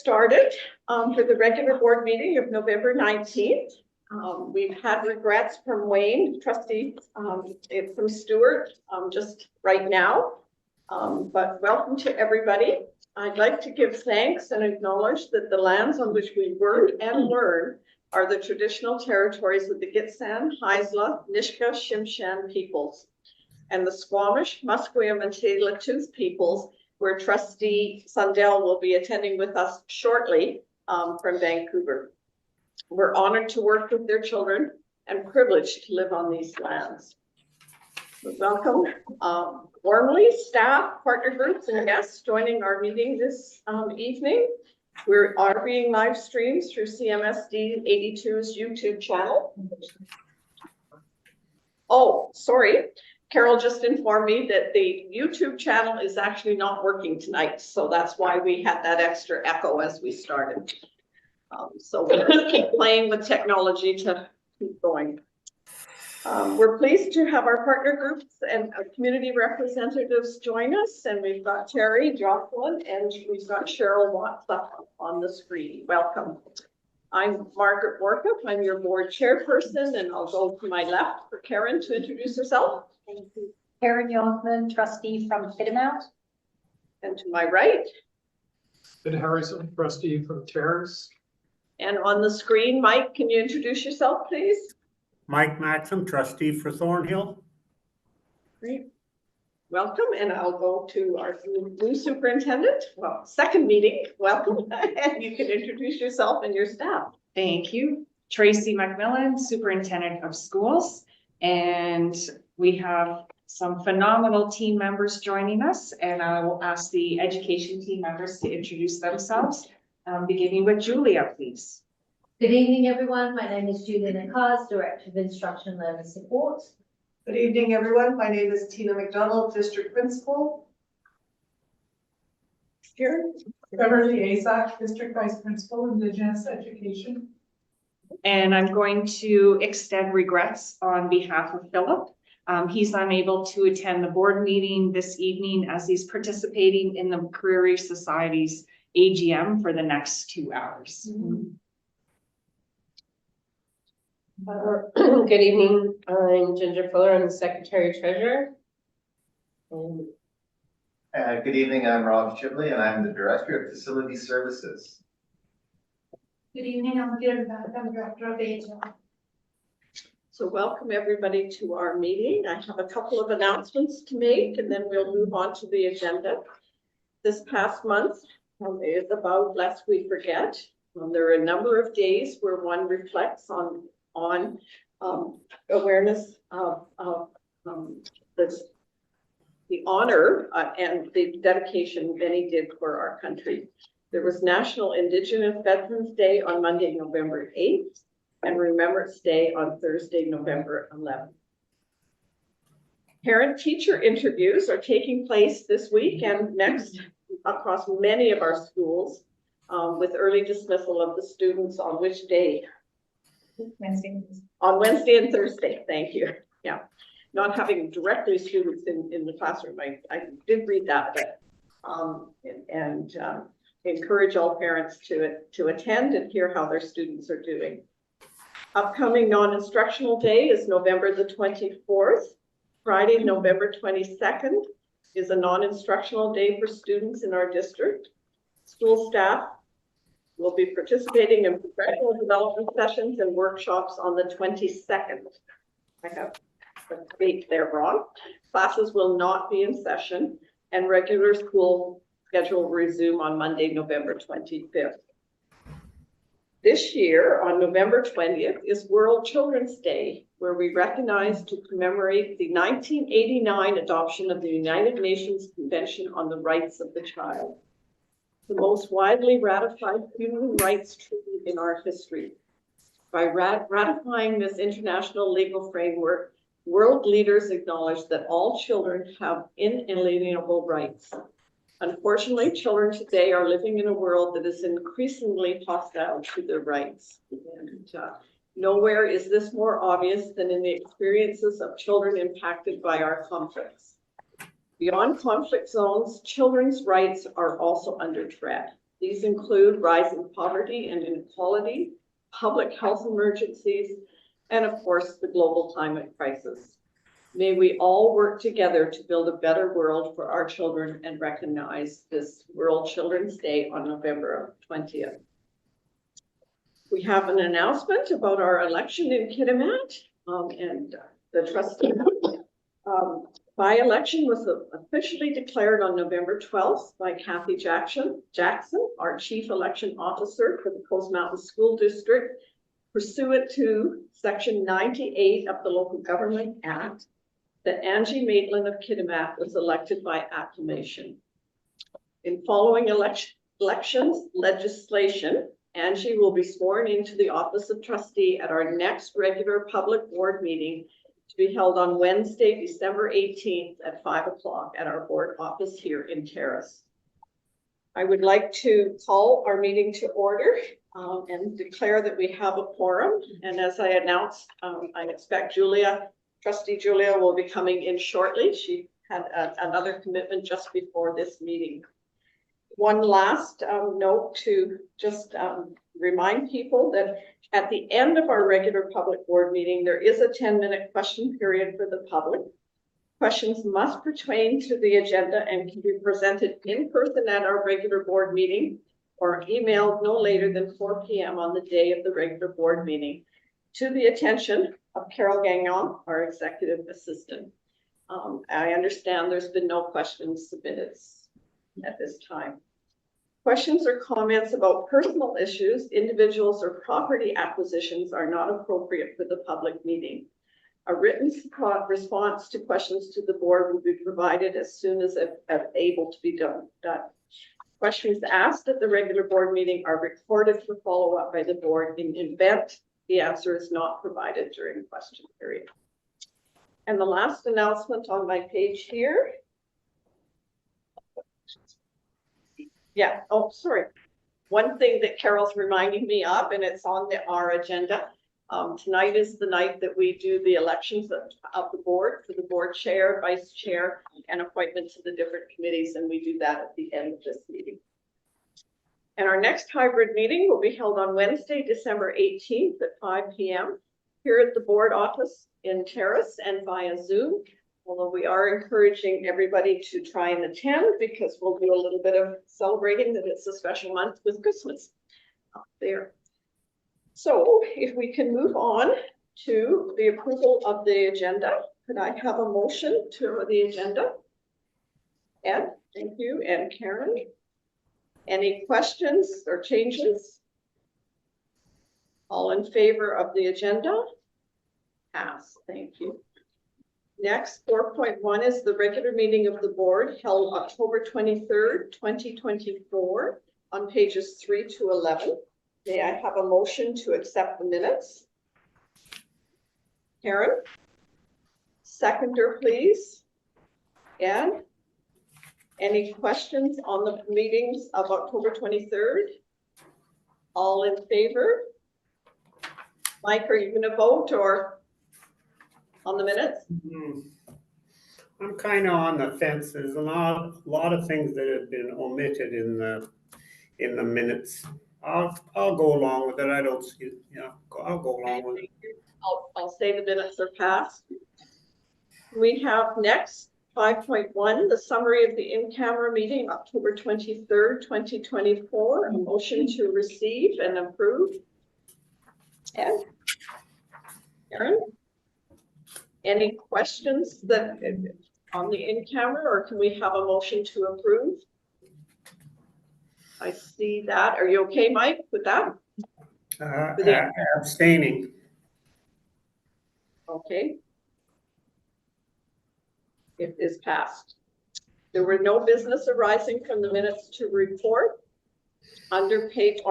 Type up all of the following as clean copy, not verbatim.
started for the regular board meeting of November 19th. We've had regrets from Wayne, trustee, from Stuart, just right now. But welcome to everybody. I'd like to give thanks and acknowledge that the lands on which we work and learn are the traditional territories of the Gitxsan, Haisla, Nisga'a, Tsimshian peoples, and the Squamish, Musqueam, and Tsleil-Waututh peoples, where Trustee Sundell will be attending with us shortly from Vancouver. We're honored to work with their children and privileged to live on these lands. Welcome warmly, staff, partner groups, and guests joining our meeting this evening. We are being live streamed through CMSD 82's YouTube channel. Oh, sorry. Carol just informed me that the YouTube channel is actually not working tonight, so that's why we had that extra echo as we started. So we'll just keep playing with technology to keep going. We're pleased to have our partner groups and our community representatives join us, and we've got Terry Jocelyn and we've got Cheryl Watts up on the screen. Welcome. I'm Margaret Workup. I'm your board chairperson, and I'll go to my left for Karen to introduce herself. Thank you. Karen Youngman, trustee from Fitamount. And to my right. Sid Harrison, trustee from Terrace. And on the screen, Mike, can you introduce yourself, please? Mike Maxim, trustee for Thornhill. Great. Welcome, and I'll go to our new superintendent. Well, second meeting, welcome, and you can introduce yourself and your staff. Thank you. Tracy McMillan, superintendent of schools, and we have some phenomenal team members joining us, and I will ask the education team members to introduce themselves, beginning with Julia, please. Good evening, everyone. My name is Julia Nakaz, Director of Instruction and Learning Support. Good evening, everyone. My name is Tina McDonald, District Principal. Here. Beverly Azak, District Vice Principal, Indigenous Education. And I'm going to extend regrets on behalf of Philip. He's unable to attend the board meeting this evening as he's participating in the Career Society's AGM for the next 2 hours. Good evening. I'm Ginger Fuller. I'm the Secretary Treasurer. Good evening. I'm Rob Shibley, and I'm the Director of Facility Services. Good evening. I'm Peter Beck. I'm Director of AHL. So welcome everybody to our meeting. I have a couple of announcements to make, and then we'll move on to the agenda. This past month is about Lest We Forget. There are a number of days where one reflects on awareness of the honor and the dedication many did for our country. There was National Indigenous Veterans Day on Monday, November 8th, and Remembrance Day on Thursday, November 11th. Parent-teacher interviews are taking place this week and next across many of our schools with early dismissal of the students on which day? Wednesday. On Wednesday and Thursday, thank you. Yeah, not having directly students in the classroom. I did read that, but encourage all parents to attend and hear how their students are doing. Upcoming non-instructional day is November the 24th. Friday, November 22nd is a non-instructional day for students in our district. School staff will be participating in professional development sessions and workshops on the 22nd. I have the date there wrong. Classes will not be in session, and regular school schedule will resume on Monday, November 25th. This year, on November 20th, is World Children's Day, where we recognize to commemorate the 1989 adoption of the United Nations Convention on the Rights of the Child, the most widely ratified human rights treaty in our history. By ratifying this international legal framework, world leaders acknowledge that all children have inalienable rights. Unfortunately, children today are living in a world that is increasingly hostile to their rights. And nowhere is this more obvious than in the experiences of children impacted by our conflicts. Beyond conflict zones, children's rights are also under threat. These include rising poverty and inequality, public health emergencies, and of course, the global climate crisis. May we all work together to build a better world for our children and recognize this World Children's Day on November 20th. We have an announcement about our election in Kitimat, and the trustee by-election was officially declared on November 12th by Kathy Jackson, our Chief Election Officer for the Coast Mountain School District, pursuant to Section 98 of the Local Government Act, that Angie Maitland of Kitimat was elected by acclamation. In following elections legislation, Angie will be sworn into the office of trustee at our next regular public board meeting to be held on Wednesday, December 18th at 5 o'clock at our board office here in Terrace. I would like to call our meeting to order and declare that we have a quorum. And as I announced, I expect Trustee Julia will be coming in shortly. She had another commitment just before this meeting. One last note to just remind people that at the end of our regular public board meeting, there is a 10-minute question period for the public. Questions must pertain to the agenda and can be presented in person at our regular board meeting or emailed no later than 4 p.m. on the day of the regular board meeting to the attention of Carol Gagnon, our executive assistant. I understand there's been no questions submitted at this time. Questions or comments about personal issues, individuals, or property acquisitions are not appropriate for the public meeting. A written response to questions to the board will be provided as soon as able to be done. Questions asked at the regular board meeting are recorded for follow-up by the board in event the answer is not provided during the question period. And the last announcement on my page here. Yeah, oh, sorry. One thing that Carol's reminding me of, and it's on our agenda. Tonight is the night that we do the elections of the board for the board chair, vice chair, and appointment to the different committees, and we do that at the end of this meeting. And our next hybrid meeting will be held on Wednesday, December 18th at 5 p.m. here at the board office in Terrace and via Zoom. Although we are encouraging everybody to try and attend because we'll do a little bit of celebrating that it's a special month with Christmas up there. So if we can move on to the approval of the agenda, could I have a motion to the agenda? Ed, thank you, and Karen. Any questions or changes? All in favor of the agenda? Pass, thank you. Next, 4.1 is the regular meeting of the board held October 23rd, 2024 on pages 3 to 11. May I have a motion to accept the minutes? Karen? Seconder, please. And any questions on the meetings of October 23rd? All in favor? Mike, are you going to vote or on the minutes? I'm kind of on the fence. There's a lot of things that have been omitted in the minutes. I'll go along with it. I don't see it. Yeah, I'll go along with it. I'll say the minutes are passed. We have next 5.1, the summary of the in-camera meeting, October 23rd, 2024. A motion to receive and approve. Ed? Karen? Any questions that on the in-camera, or can we have a motion to approve? I see that. Are you okay, Mike, with that? Abstaining. Okay. It is passed. There were no business arising from the minutes to report. On page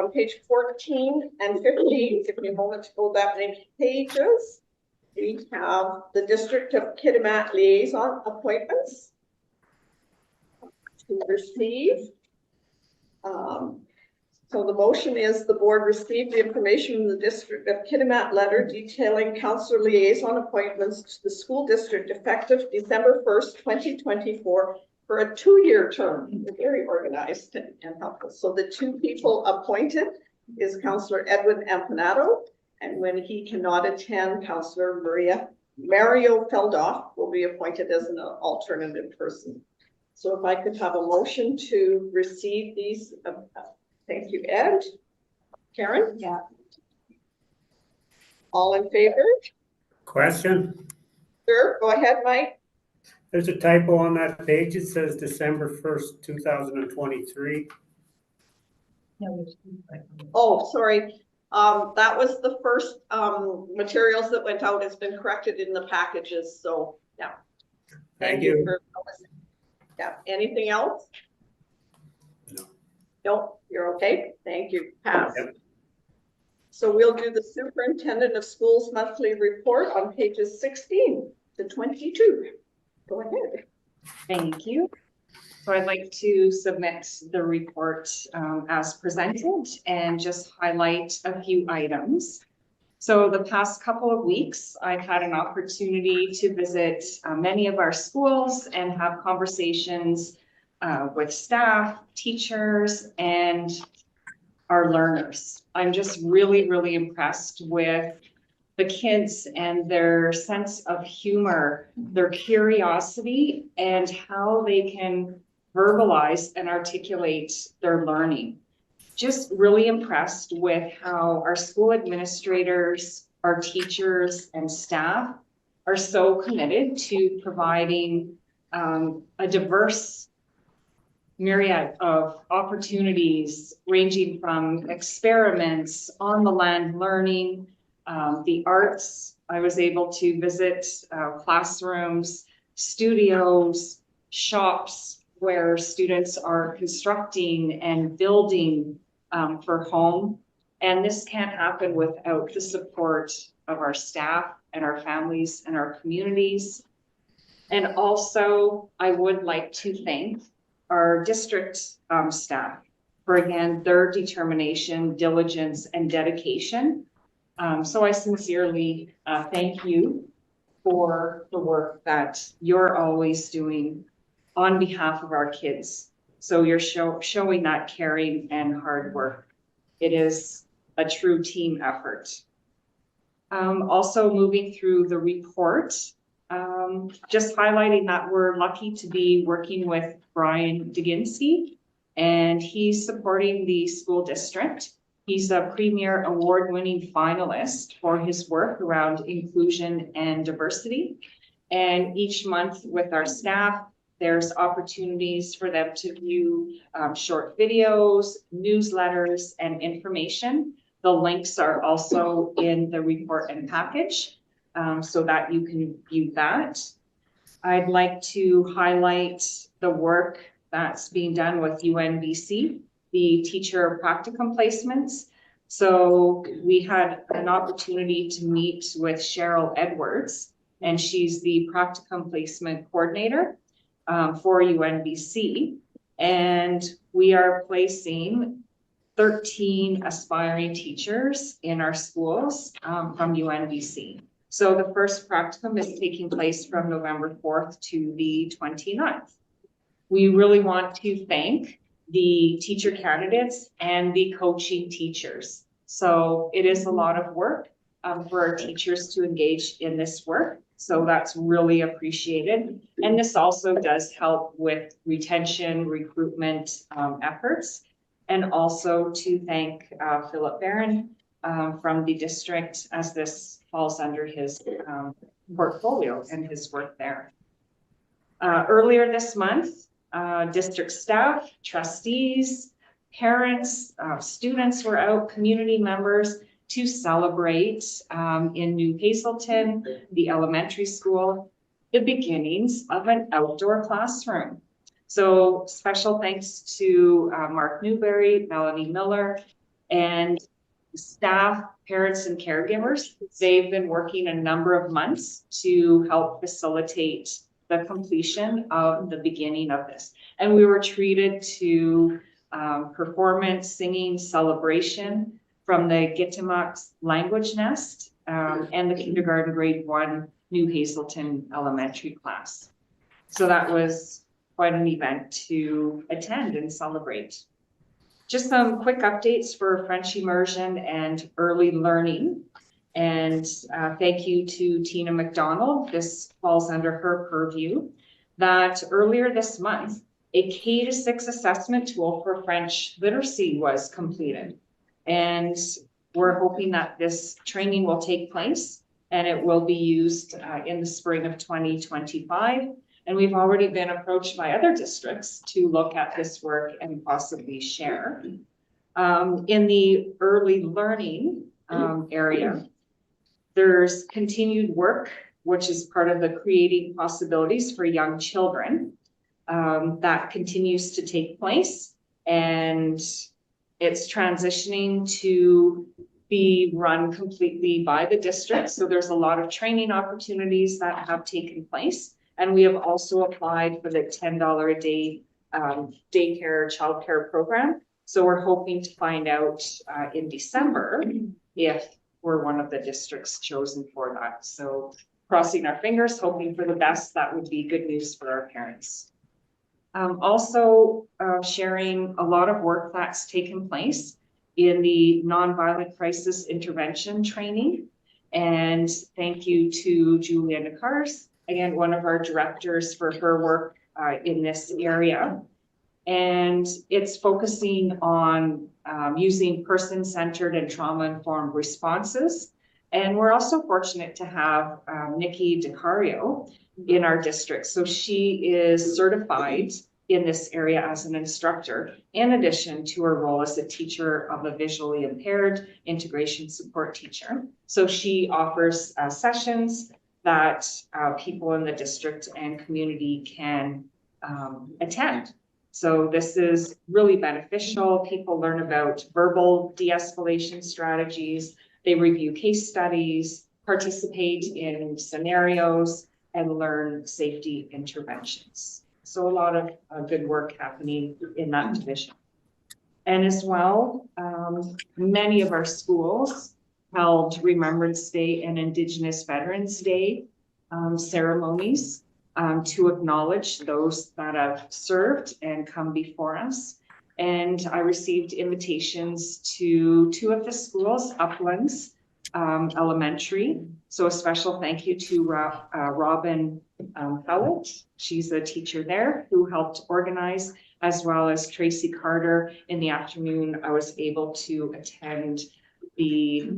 14 and 15, give me a moment to go that many pages. We have the District of Kitimat liaison appointments to receive. So the motion is the board received the information from the District of Kitimat letter detailing councillor liaison appointments to the school district effective December 1st, 2024 for a 2-year term. They're very organized and helpful. So the 2 people appointed is Councillor Edwin Empanato, and when he cannot attend, Councillor Mario Feldoff will be appointed as an alternative person. So if I could have a motion to receive these, thank you, Ed. Karen? Yeah. All in favor? Question? Sure, go ahead, Mike. There's a typo on that page. It says December 1st, 2023. Oh, sorry. That was the first, materials that went out. It's been corrected in the packages, so, yeah. Thank you. for noticing. Yeah, anything else? No. No, you're okay? Thank you. Pass. Yep. So we'll do the Superintendent of Schools monthly report on pages 16 to 22. Go ahead. Thank you. So I'd like to submit the report as presented and just highlight a few items. So the past couple of weeks, I've had an opportunity to visit many of our schools and have conversations with staff, teachers, and our learners. I'm just really, really impressed with the kids and their sense of humor, their curiosity, and how they can verbalize and articulate their learning. Just really impressed with how our school administrators, our teachers, and staff are so committed to providing a diverse myriad of opportunities ranging from experiments, on the land learning, the arts. I was able to visit classrooms, studios, shops where students are constructing and building for home. And this can't happen without the support of our staff and our families and our communities. And also, I would like to thank our district staff for, again, their determination, diligence, and dedication. So I sincerely thank you for the work that you're always doing on behalf of our kids. So you're showing that caring and hard work. It is a true team effort. Also moving through the report, just highlighting that we're lucky to be working with Brian Deginski, and he's supporting the school district. He's a Premier Award-winning finalist for his work around inclusion and diversity. And each month with our staff, there's opportunities for them to view short videos, newsletters, and information. The links are also in the report and package so that you can view that. I'd like to highlight the work that's being done with UNBC, the teacher practicum placements. So we had an opportunity to meet with Cheryl Edwards, and she's the practicum placement coordinator for UNBC. And we are placing 13 aspiring teachers in our schools from UNBC. So the first practicum is taking place from November 4th to the 29th. We really want to thank the teacher candidates and the coaching teachers. So it is a lot of work for our teachers to engage in this work. So that's really appreciated. And this also does help with retention, recruitment efforts. And also to thank Philip Barron from the district, as this falls under his portfolio and his work there. Earlier this month, district staff, trustees, parents, students were out, community members, to celebrate in New Hazelton, the elementary school, the beginnings of an outdoor classroom. So special thanks to Mark Newberry, Melanie Miller, and staff, parents, and caregivers. They've been working a number of months to help facilitate the completion of the beginning of this. And we were treated to performance, singing, celebration from the Gitimak Language Nest and the kindergarten grade 1 New Hazelton elementary class. So that was quite an event to attend and celebrate. Just some quick updates for French immersion and early learning. And thank you to Tina McDonald. This falls under her purview. That earlier this month, a K-6 assessment tool for French literacy was completed. And we're hoping that this training will take place and it will be used in the spring of 2025. And we've already been approached by other districts to look at this work and possibly share. In the early learning area, there's continued work, which is part of the Creating Possibilities for Young Children. That continues to take place, and it's transitioning to be run completely by the district. So there's a lot of training opportunities that have taken place. And we have also applied for the $10 a day daycare, childcare program. So we're hoping to find out in December if we're one of the districts chosen for that. So crossing our fingers, hoping for the best. That would be good news for our parents. Also sharing a lot of work that's taken place in the nonviolent crisis intervention training. And thank you to Julia Nicars, again, one of our directors, for her work in this area. And it's focusing on using person-centered and trauma-informed responses. And we're also fortunate to have Nikki DiCario in our district. So she is certified in this area as an instructor, in addition to her role as a teacher of a visually impaired integration support teacher. So she offers sessions that people in the district and community can attend. So this is really beneficial. People learn about verbal de-escalation strategies. They review case studies, participate in scenarios, and learn safety interventions. So a lot of good work happening in that division. And as well, many of our schools held Remembrance Day and Indigenous Veterans Day ceremonies to acknowledge those that have served and come before us. And I received invitations to 2 of the schools, Uplands Elementary. So a special thank you to Robin Howard. She's a teacher there who helped organize, as well as Tracy Carter. In the afternoon, I was able to attend the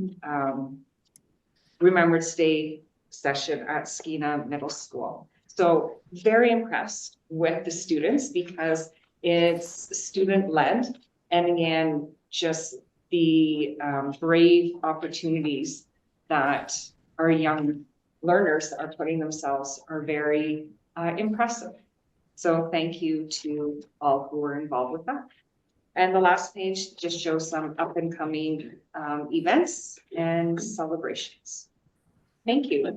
Remembrance Day session at Skeena Middle School. So very impressed with the students because it's student-led, and again, just the brave opportunities that our young learners are putting themselves are very impressive. So thank you to all who were involved with that. And the last page just shows some up and coming events and celebrations. Thank you.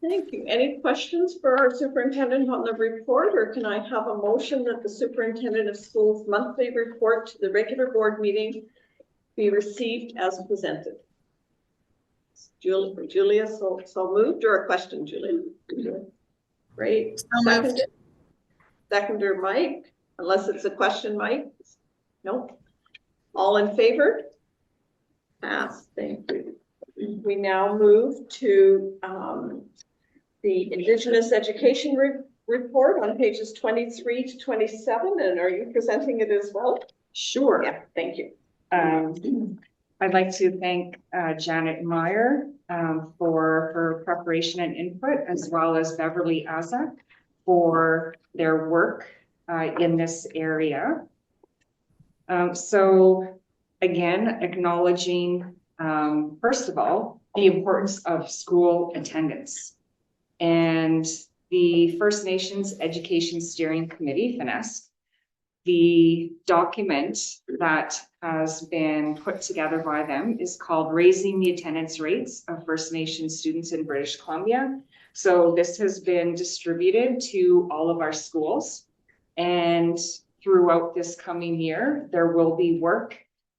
Thank you. Any questions for our superintendent on the report, or can I have a motion that the superintendent of schools monthly report to the regular board meeting be received as presented? Julia, so moved, or a question, Julia? Great. Seconder Mike, unless it's a question, Mike? Nope. All in favor? Pass. Thank you. We now move to the Indigenous Education Report on pages 23 to 27. And are you presenting it as well? Sure. Yeah, thank you. I'd like to thank Janet Meyer for her preparation and input, as well as Beverly Azak for their work in this area. So again, acknowledging, first of all, the importance of school attendance. And the First Nations Education Steering Committee, FNESC, the document that has been put together by them is called Raising the Attendance Rates of First Nations Students in British Columbia. So this has been distributed to all of our schools. And throughout this coming year, there will be work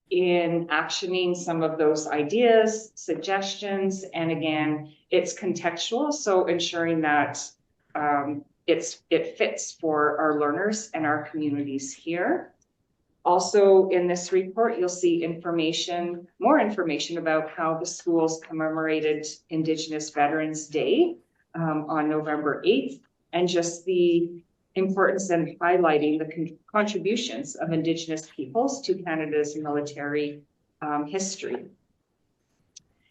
in actioning some of those ideas, suggestions, and again, it's contextual. So ensuring that it fits for our learners and our communities here. Also in this report, you'll see more information about how the schools commemorated Indigenous Veterans Day on November 8th, and just the importance and highlighting the contributions of Indigenous peoples to Canada's military history.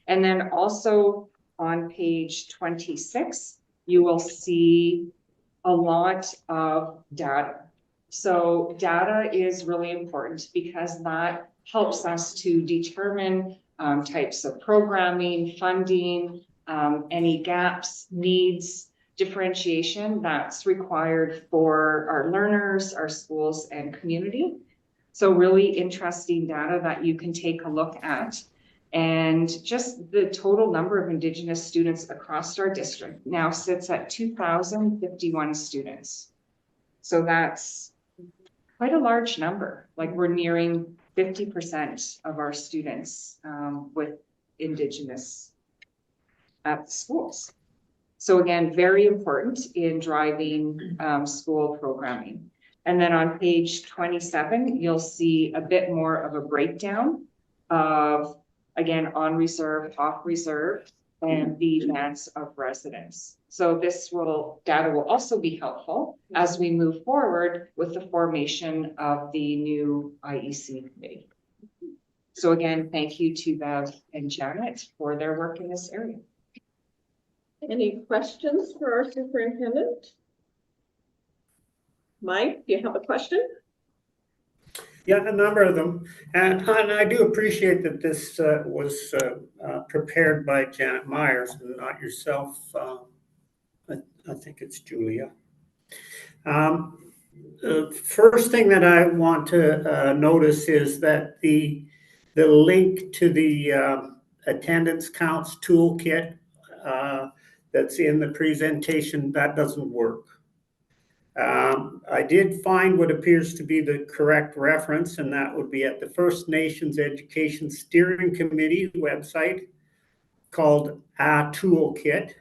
And then also on page 26, you will see a lot of data. So data is really important because that helps us to determine types of programming, funding, any gaps, needs, differentiation that's required for our learners, our schools, and community. So really interesting data that you can take a look at. And just the total number of Indigenous students across our district now sits at 2,051 students. So that's quite a large number. Like we're nearing 50% of our students with Indigenous at schools. So again, very important in driving school programming. And then on page 27, you'll see a bit more of a breakdown of, again, on reserve, off reserve, and the advance of residents. So this data will also be helpful as we move forward with the formation of the new IEC committee. So again, thank you to Bev and Janet for their work in this area. Any questions for our superintendent? Mike, do you have a question? Yeah, a number of them. And I do appreciate that this was prepared by Janet Myers and not yourself. I think it's Julia. The first thing that I want to notice is that the link to the attendance counts toolkit that's in the presentation, that doesn't work. I did find what appears to be the correct reference, and that would be at the First Nations Education Steering Committee website called A Toolkit.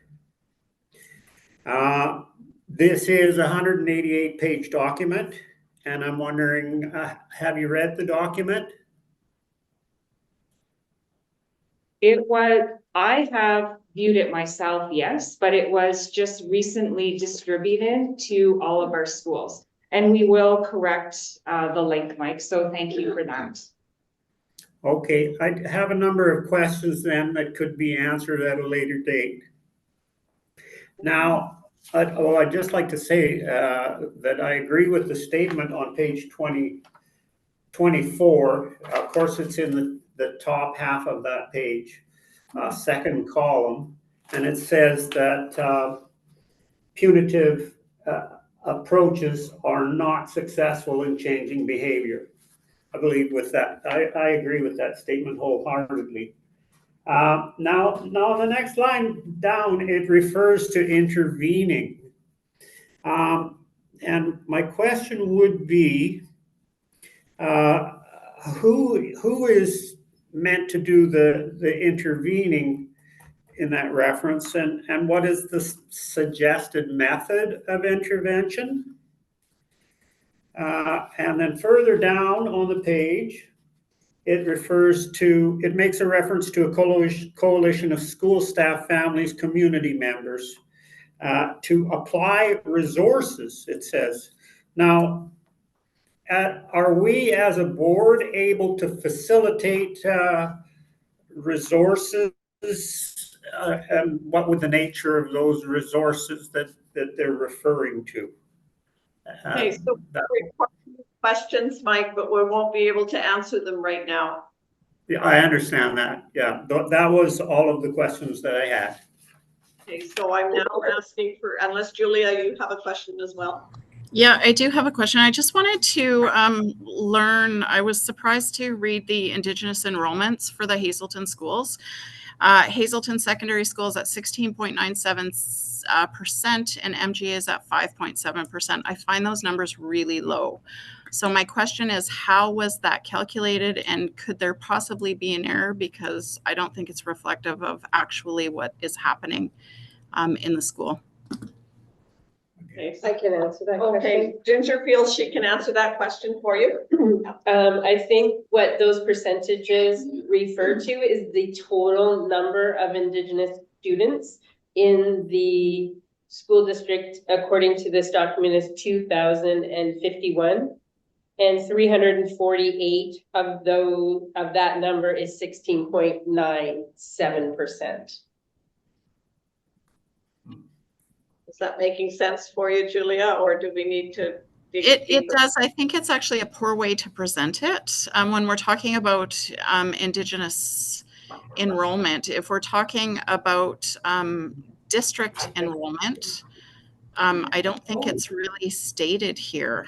This is a 188-page document, and I'm wondering, have you read the document? I have viewed it myself, yes, but it was just recently distributed to all of our schools. And we will correct the link, Mike, so thank you for that. Okay, I have a number of questions then that could be answered at a later date. Now, I'd just like to say that I agree with the statement on page 24. Of course, it's in the top half of that page, second column, and it says that punitive approaches are not successful in changing behavior. I believe with that. I agree with that statement wholeheartedly. Now the next line down, it refers to intervening. And my question would be, who is meant to do the intervening in that reference, and what is the suggested method of intervention? And then further down on the page, it makes a reference to a coalition of school staff, families, community members to apply resources, it says. Now, are we as a board able to facilitate resources, and what would the nature of those resources that they're referring to? Okay, so questions, Mike, but we won't be able to answer them right now. Yeah, I understand that. Yeah, that was all of the questions that I had. Okay, so I'm now asking for, unless Julia, you have a question as well. Yeah, I do have a question. I just wanted to learn, I was surprised to read the Indigenous enrollments for the Hazelton schools. Hazelton Secondary School is at 16.97%, and MGA is at 5.7%. I find those numbers really low. So my question is, how was that calculated, and could there possibly be an error? Because I don't think it's reflective of actually what is happening in the school. Okay, I can answer that okay, question. Ginger feels she can answer that question for you. I think what those percentages refer to is the total number of Indigenous students in the school district, according to this document, is 2,051. And 348 of that number is 16.97%. Is that making sense for you, Julia, or do we need to? dig It deeper? does. I think it's actually a poor way to present it. When we're talking about Indigenous enrollment, if we're talking about district enrollment, I don't think it's really stated here.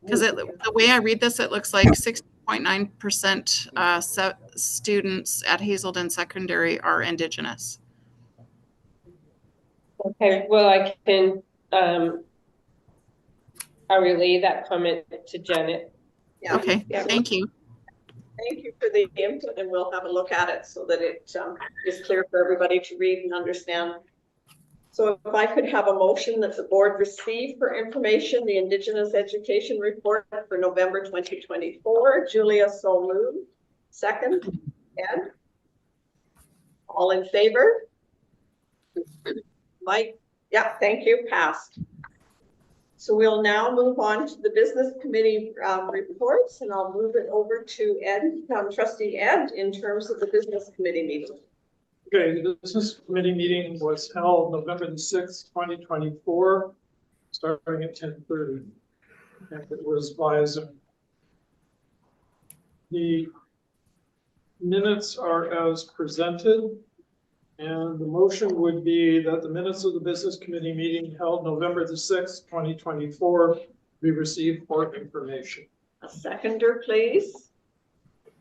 Because the way I read this, it looks like 60.9% students at Hazelden Secondary are Indigenous. Okay, well, I can, I'll relay that comment to Janet. Yeah. Okay, Yeah. thank you. Thank you for the input, and we'll have a look at it so that it is clear for everybody to read and understand. So if I could have a motion that the board receive for information the Indigenous Education Report for November 2024. Julia so moved. Second, Ed? All in favor? Mike? Yeah, thank you. Passed. So we'll now move on to the business committee reports, and I'll move it over to Ed, Trustee Ed, in terms of the business committee meeting. Okay, the business committee meeting was held November the 6th, 2024, starting at 10:30. And it was via Zoom. The minutes are as presented. And the motion would be that the minutes of the business committee meeting held November the 6th, 2024 be received for information. A seconder, please.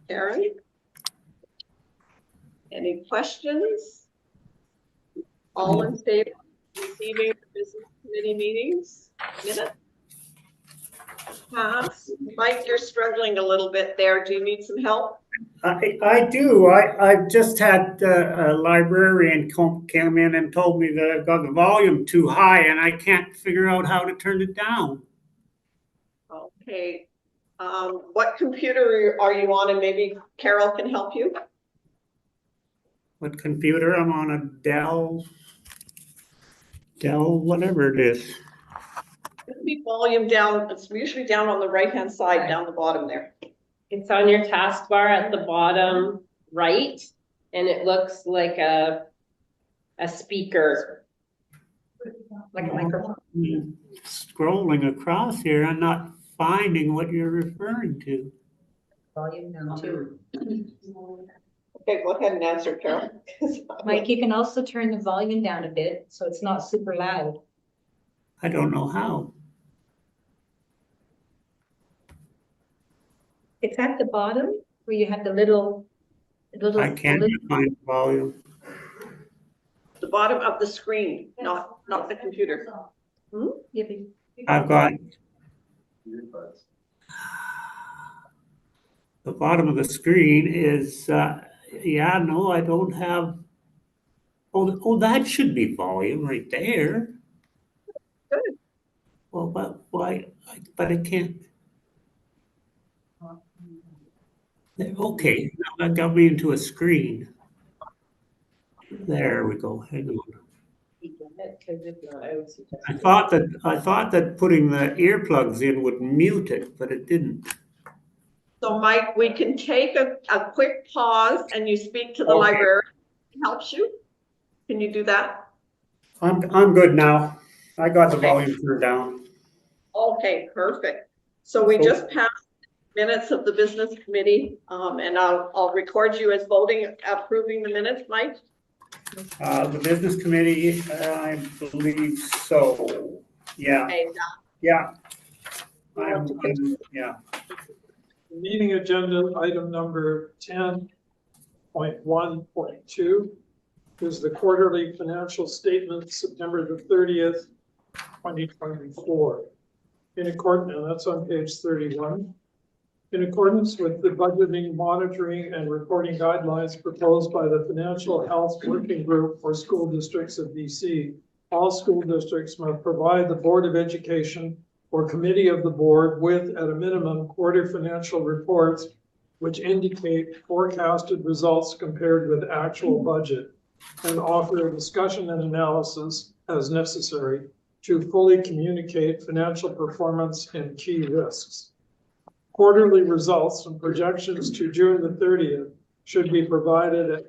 Karen? Any questions? All in favor of receiving the business committee meetings minutes? Pass. Mike, you're struggling a little bit there. Do you need some help? I do. I've just had a librarian come in and told me that I've got the volume too high and I can't figure out how to turn it down. Okay. What computer are you on? And maybe Carol can help you. What computer? I'm on a Dell, whatever it is. It'll be volume down. It's usually down on the right-hand side, down the bottom there. It's on your taskbar at the bottom right, and it looks like a speaker. Like a microphone. Scrolling across here, I'm not finding what you're referring to. Volume down too. Okay, go ahead and answer, Carol. Mike, you can also turn the volume down a bit, so it's not super loud. I don't know how. It's at the bottom where you have the little. I can't find volume. The bottom of the screen, not the computer. Yeah, I've got the bottom of the screen is, yeah, no, I don't have. Oh, that should be volume right there. Good. Well, but why? But I can't. Okay, now that got me into a screen. There we go. Hang on. I thought that putting the earplugs in would mute it, but it didn't. So Mike, we can take a quick pause and you speak to the librarian. Helps you. Can you do that? I'm good now. I got the volume turned down. Okay, perfect. So we just passed minutes of the business committee, and I'll record you as voting, approving the minutes, Mike. The business committee, I believe so. Yeah, Okay, yeah. The meeting agenda item number 10.1.2 is the quarterly financial statement, September the 30th, 2024. In accordance, and that's on page 31. In accordance with the budgeting, monitoring, and reporting guidelines proposed by the Financial Health Working Group for School Districts of BC, all school districts must provide the Board of Education or committee of the board with, at a minimum, quarter financial reports which indicate forecasted results compared with actual budget, and offer a discussion and analysis as necessary to fully communicate financial performance and key risks. Quarterly results and projections to June the 30th should be provided at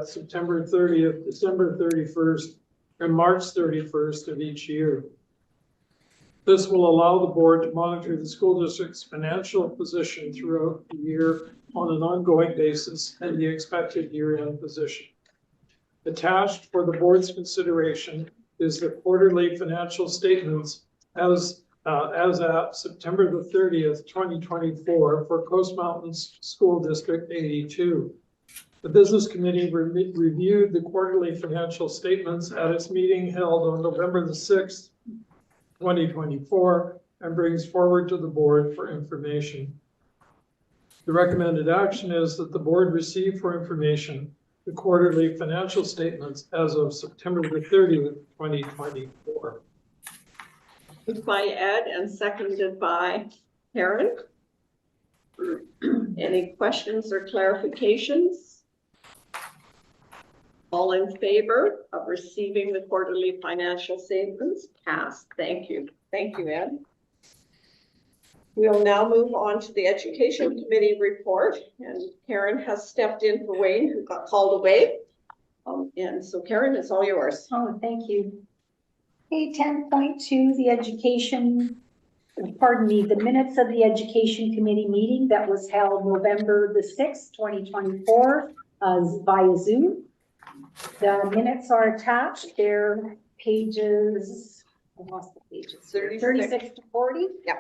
September 30th, December 31st, and March 31st of each year. This will allow the board to monitor the school district's financial position throughout the year on an ongoing basis and the expected year-end position. Attached for the board's consideration is the quarterly financial statements as at September the 30th, 2024 for Coast Mountains School District 82. The business committee reviewed the quarterly financial statements at its meeting held on November the 6th, 2024, and brings forward to the board for information. The recommended action is that the board receive for information the quarterly financial statements as of September the 30th, 2024. Moved by Ed and seconded by Karen. Any questions or clarifications? All in favor of receiving the quarterly financial statements? Passed. Thank you. Thank you, Ed. We'll now move on to the Education Committee report, and Karen has stepped in for Wayne, who got called away. And so Karen, it's all yours. Oh, thank you. Okay, 10.2, the minutes of the Education Committee meeting that was held November the 6th, 2024, via Zoom. The minutes are attached. They're pages, I lost the pages, 36 to 40. Yeah.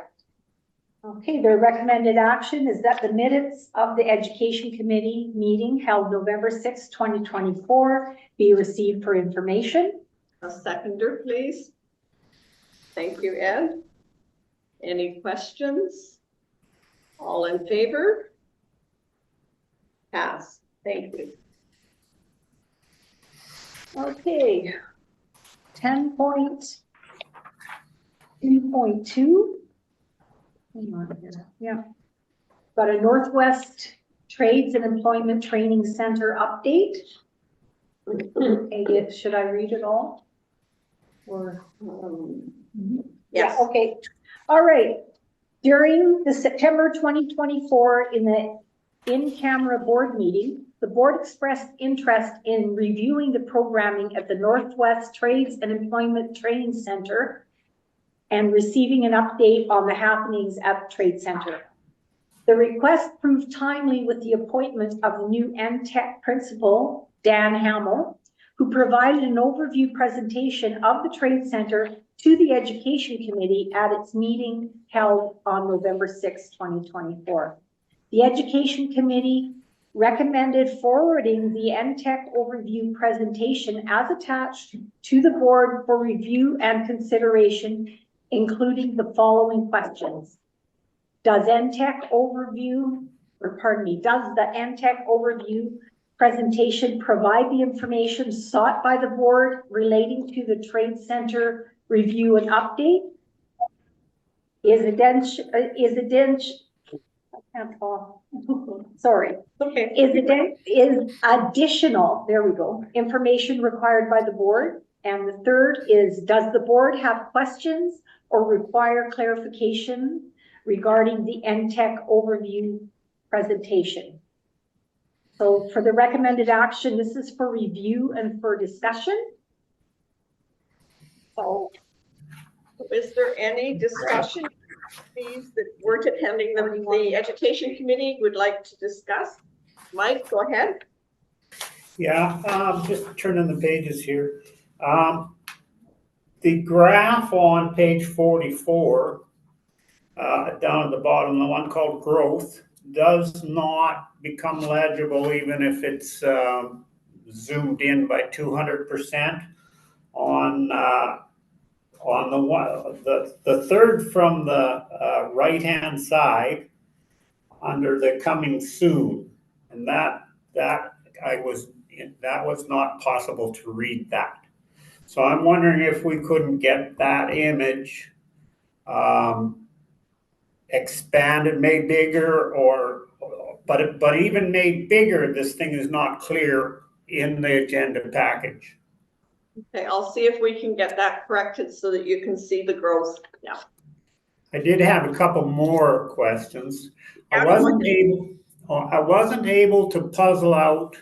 Okay, the recommended action is that the minutes of the Education Committee meeting held November 6, 2024 be received for information. A seconder, please. Thank you, Ed. Any questions? All in favor? Pass. Thank you. Okay, 10.2.2. Hang on here. Yeah. Got a Northwest Trades and Employment Training Center update. Okay, should I read it all? Or Yes. yeah, okay. All right. During the September 2024 in-camera board meeting, the board expressed interest in reviewing the programming at the Northwest Trades and Employment Training Center and receiving an update on the happenings at the Trade Center. The request proved timely with the appointment of the new NTEC principal, Dan Hamill, who provided an overview presentation of the Trade Center to the Education Committee at its meeting held on November 6, 2024. The Education Committee recommended forwarding the NTEC overview presentation as attached to the board for review and consideration, including the following questions. Does the NTEC overview presentation provide the information sought by the board relating to the Trade Center review and update? Is additional, there we go, information required by the board? And the third is, does the board have questions or require clarification regarding the NTEC overview presentation? So for the recommended action, this is for review and for discussion. So is there any discussion, please, that weren't attending the Education Committee would like to discuss? Mike, go ahead. Yeah, just turning the pages here. The graph on page 44, down at the bottom, the one called growth, does not become legible even if it's zoomed in by 200%. On the third from the right-hand side under the coming soon, and that was not possible to read that. So I'm wondering if we couldn't get that image expanded, made bigger, but even made bigger, this thing is not clear in the agenda package. Okay, I'll see if we can get that corrected so that you can see the growth. Yeah. I did have a couple more questions. I Yeah, wasn't able to puzzle out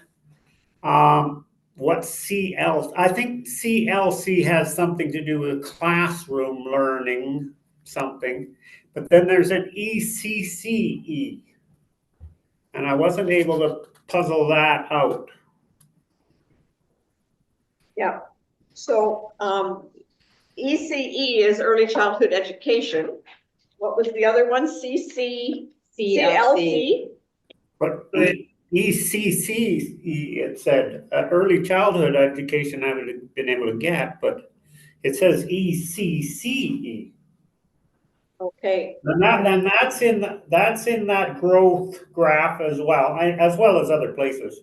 what CL, I think CLC has something to do with classroom learning something, but then there's an ECCE. And I wasn't able to puzzle that out. Yeah, so ECE is early childhood education. What was the other one? CLC? But the ECCE, it said, early childhood education I haven't been able to get, but it says ECCE. Okay. And that's in that growth graph as well as other places.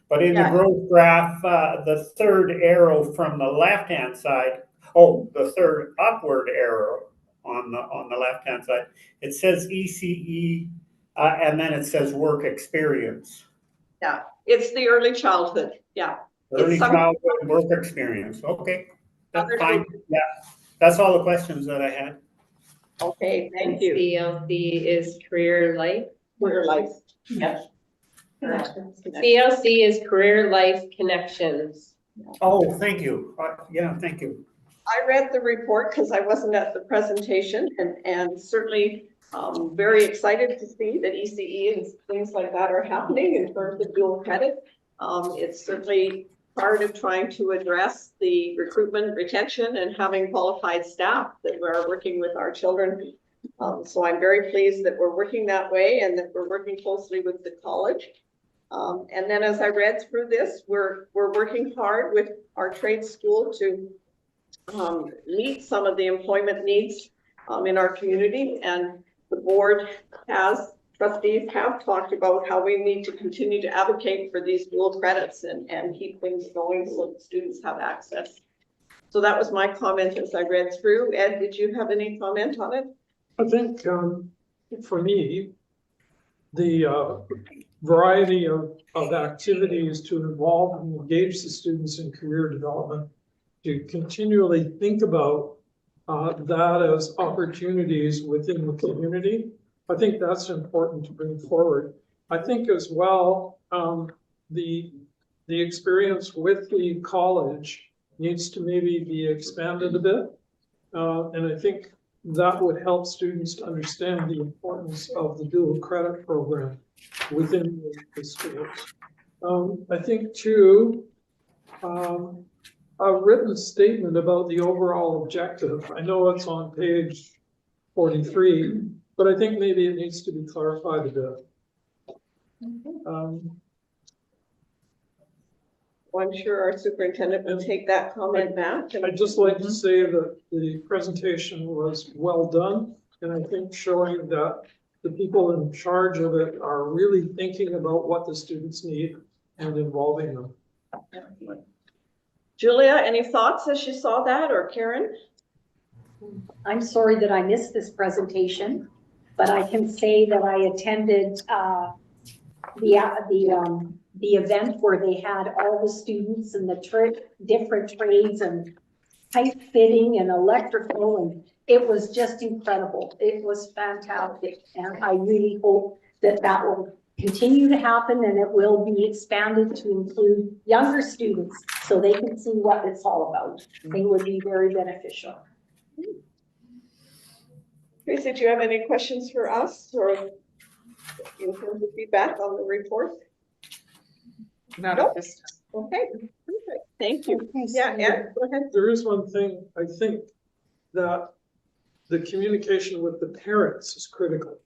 But in the growth graph, the third arrow from the left-hand side, the third upward arrow on the left-hand side, it says ECE, and then it says work experience. Yeah, it's the early childhood. Yeah. Early childhood work experience. Okay, that's fine. Yeah, that's all the questions that I had. Okay, thank you. CLC is career life. Career life. Yes. CLC is career life connections. Oh, thank you. Yeah, thank you. I read the report because I wasn't at the presentation and certainly very excited to see that ECE and things like that are happening in terms of dual credit. It's certainly part of trying to address the recruitment, retention, and having qualified staff that are working with our children. So I'm very pleased that we're working that way and that we're working closely with the college. And then as I read through this, we're working hard with our trade school to meet some of the employment needs in our community. And the board trustees have talked about how we need to continue to advocate for these dual credits and keep things going so that students have access. So that was my comment as I read through. Ed, did you have any comment on it? I think for me, the variety of activities to involve and engage the students in career development, to continually think about that as opportunities within the community. I think that's important to bring forward. I think as well, the experience with the college needs to maybe be expanded a bit. And I think that would help students to understand the importance of the dual credit program within the schools. I think too, a written statement about the overall objective. I know it's on page 43, but I think maybe it needs to be clarified a bit. Well, I'm sure our superintendent will take that comment back. I'd just like to say that the presentation was well done, and I think showing that the people in charge of it are really thinking about what the students need and involving them. Julia, any thoughts as you saw that, or Karen? I'm sorry that I missed this presentation, but I can say that I attended the event where they had all the students and the different trades and pipe fitting and electrical, and it was just incredible. It was fantastic, and I really hope that that will continue to happen and it will be expanded to include younger students so they can see what it's all about. I think it would be very beneficial. Tracy, do you have any questions for us or in terms of feedback on the report? Not at this time. Okay, perfect. Thank you. Okay, Yeah, so- Ed, go ahead. There is one thing, I think, that the communication with the parents is critical.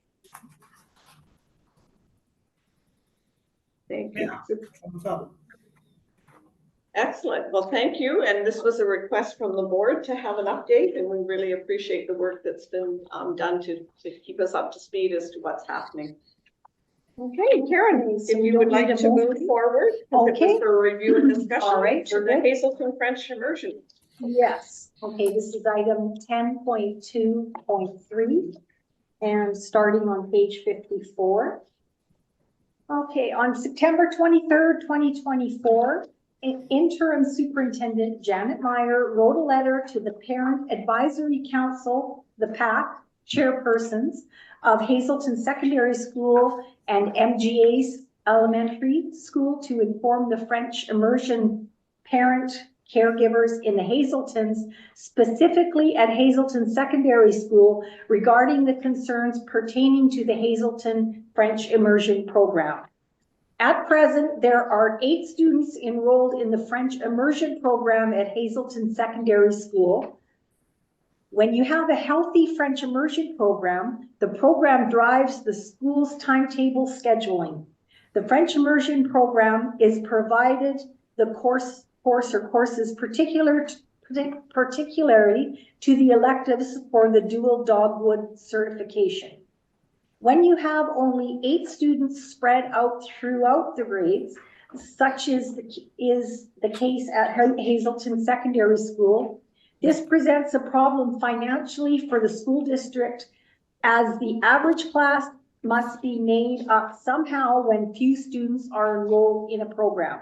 Thank you. Thumbs up. Excellent. Well, thank you. And this was a request from the board to have an update, and we really appreciate the work that's been done to keep us up to speed as to what's happening. Okay, Karen, So if you you would need like a to move motion? forward. Okay. For review and discussion. All right, For the good. Hazelton French immersion. Yes, okay, this is item 10.2.3 and starting on page 54. Okay, on September 23rd, 2024, interim superintendent Janet Meyer wrote a letter to the Parent Advisory Council, the PAC chairpersons of Hazelton Secondary School and MGA's Elementary School to inform the French immersion parent caregivers in the Hazeltons, specifically at Hazelton Secondary School, regarding the concerns pertaining to the Hazelton French immersion program. At present, there are 8 students enrolled in the French immersion program at Hazelton Secondary School. When you have a healthy French immersion program, the program drives the school's timetable scheduling. The French immersion program is provided the course or courses particularly to the electives for the dual Dogwood certification. When you have only 8 students spread out throughout the grades, such is the case at Hazelton Secondary School, this presents a problem financially for the school district, as the average class must be made up somehow when few students are enrolled in a program.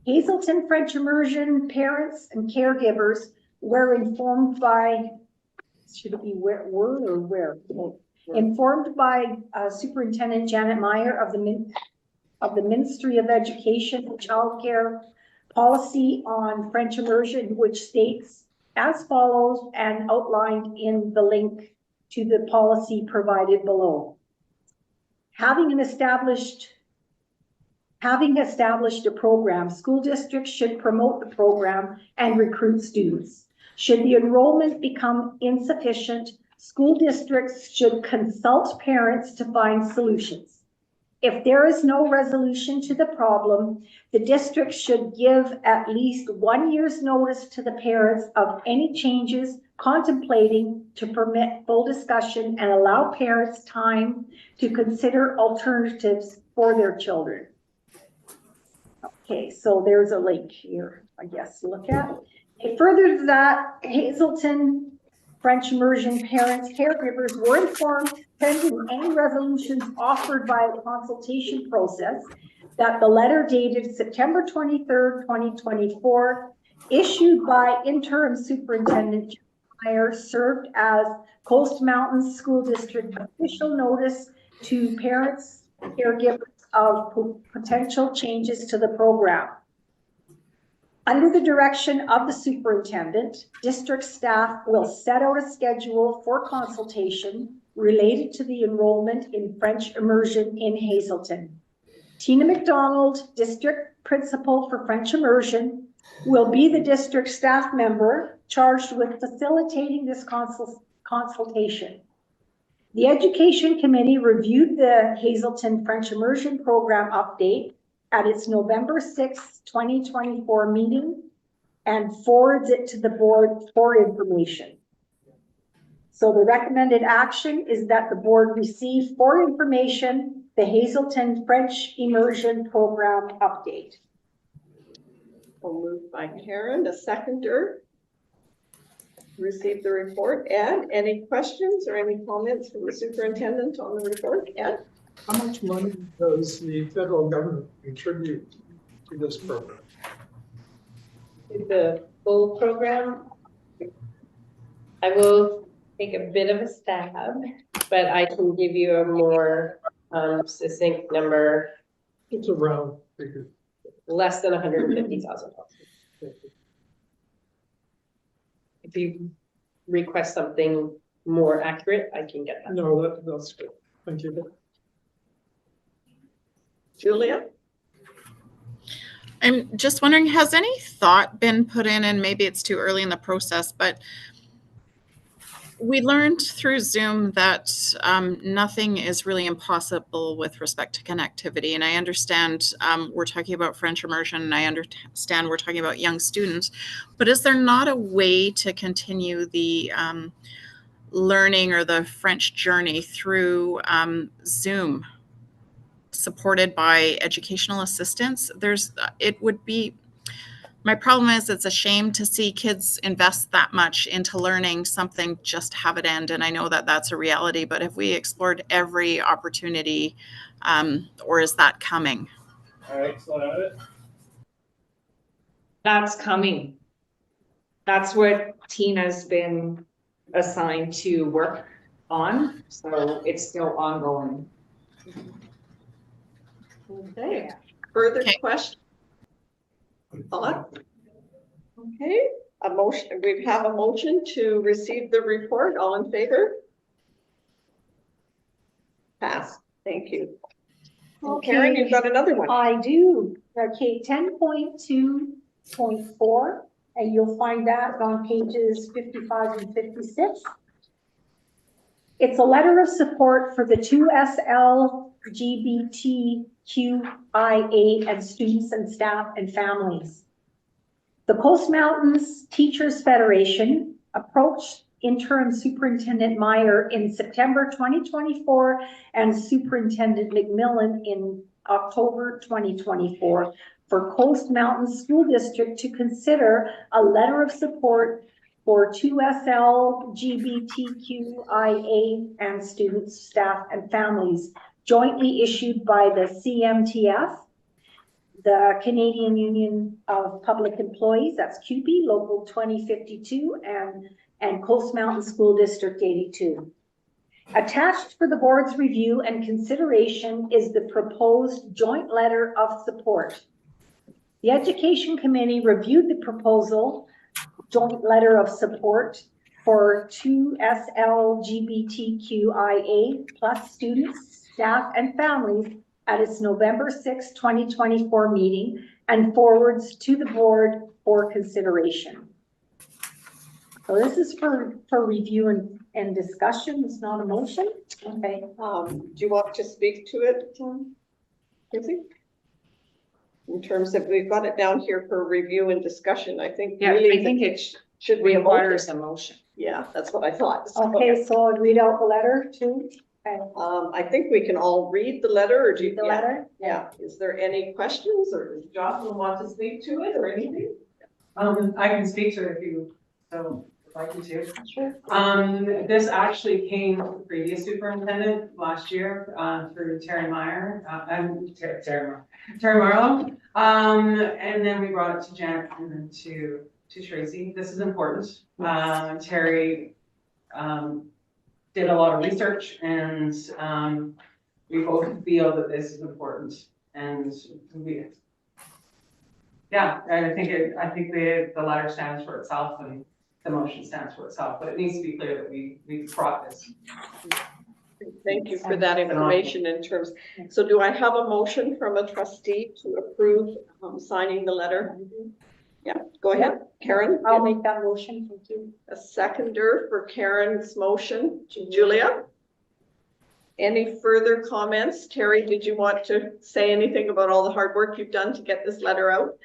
Hazelton French immersion parents and caregivers were informed by, should it be where, informed by Superintendent Janet Meyer of the Ministry of Education and Child Care policy on French immersion, which states as follows and outlined in the link to the policy provided below. Having established a program, school districts should promote the program and recruit students. Should the enrollment become insufficient, school districts should consult parents to find solutions. If there is no resolution to the problem, the district should give at least 1 year's notice to the parents of any changes contemplating to permit full discussion and allow parents time to consider alternatives for their children. Okay, so there's a link here, I guess, to look at. Okay, further to that, Hazelton French immersion parents, caregivers were informed, pending any resolutions offered by the consultation process, that the letter dated September 23rd, 2024, issued by interim superintendent Meyer, served as Coast Mountain School District official notice to parents, caregivers of potential changes to the program. Under the direction of the superintendent, district staff will set out a schedule for consultation related to the enrollment in French immersion in Hazelton. Tina McDonald, district principal for French immersion, will be the district staff member charged with facilitating this consultation. The Education Committee reviewed the Hazelton French immersion program update at its November 6, 2024 meeting and forwards it to the board for information. So the recommended action is that the board receive for information the Hazelton French immersion program update. We'll move by Karen, a seconder. Receive the report. Ed, any questions or any comments from the superintendent on the report? Ed? How much money does the federal government contribute to this program? The full program, I will take a bit of a stab, but I can give you a more succinct number. It's a round figure. Less than $150,000. If you request something more accurate, I can get that. No, that's good. Thank you. Julia? I'm just wondering, has any thought been put in, and maybe it's too early in the process, but we learned through Zoom that nothing is really impossible with respect to connectivity. And I understand we're talking about French immersion, and I understand we're talking about young students, but is there not a way to continue the learning or the French journey through Zoom, supported by educational assistance? It would be My problem is it's a shame to see kids invest that much into learning something just to have it end. And I know that that's a reality, but have we explored every opportunity, or is that coming? All right, so That's coming. That's what Tina's been assigned to work on, so it's still ongoing. Okay, further Okay. questions? Thought? Okay, a motion, we have a motion to receive the report. All in favor? Pass. Thank you. Karen, you've got another one. I do. Okay, 10.2.4, and you'll find that on pages 55 and 56. It's a letter of support for the 2SL LGBTQIA and students and staff and families. The Coast Mountains Teachers Federation approached Interim Superintendent Meyer in September 2024 and Superintendent McMillan in October 2024 for Coast Mountains School District to consider a letter of support for 2SL LGBTQIA and students, staff, and families jointly issued by the CMTF, the Canadian Union of Public Employees, that's CUPE, Local 2052, and Coast Mountain School District 82. Attached for the board's review and consideration is the proposed joint letter of support. The Education Committee reviewed the proposal joint letter of support for 2SL LGBTQIA plus students, staff, and families at its November 6, 2024 meeting and forwards to the board for consideration. So this is for review and discussion. It's not a motion. Okay. Do you want to speak to it, Kizzy? In terms of, we've got it down here for review and discussion. I think Yeah, really I think it should be a motion. requires a motion. Yeah, that's what I thought. Okay, so I'll read out the letter too. Okay. I think we can all read the letter, or do you? The letter? Yeah. Is there any questions, or does Jocelyn want to speak to it or anything? I can speak to it if you so would like me to. Sure. This actually came from the previous superintendent last year, through Terry Meyer, Terry Marlowe. And then we brought it to Janet and then to Tracy. This is important. Terry, did a lot of research, and we both feel that this is important, and yeah, I think the letter stands for itself and the motion stands for itself, but it needs to be clear that we brought this. Thank you for that information in terms, so do I have a motion from a trustee to approve signing the letter? Yeah, go ahead, Karen. I'll make that motion. Thank you. A seconder for Karen's motion. Julia? Any further comments? Terry, did you want to say anything about all the hard work you've done to get this letter out?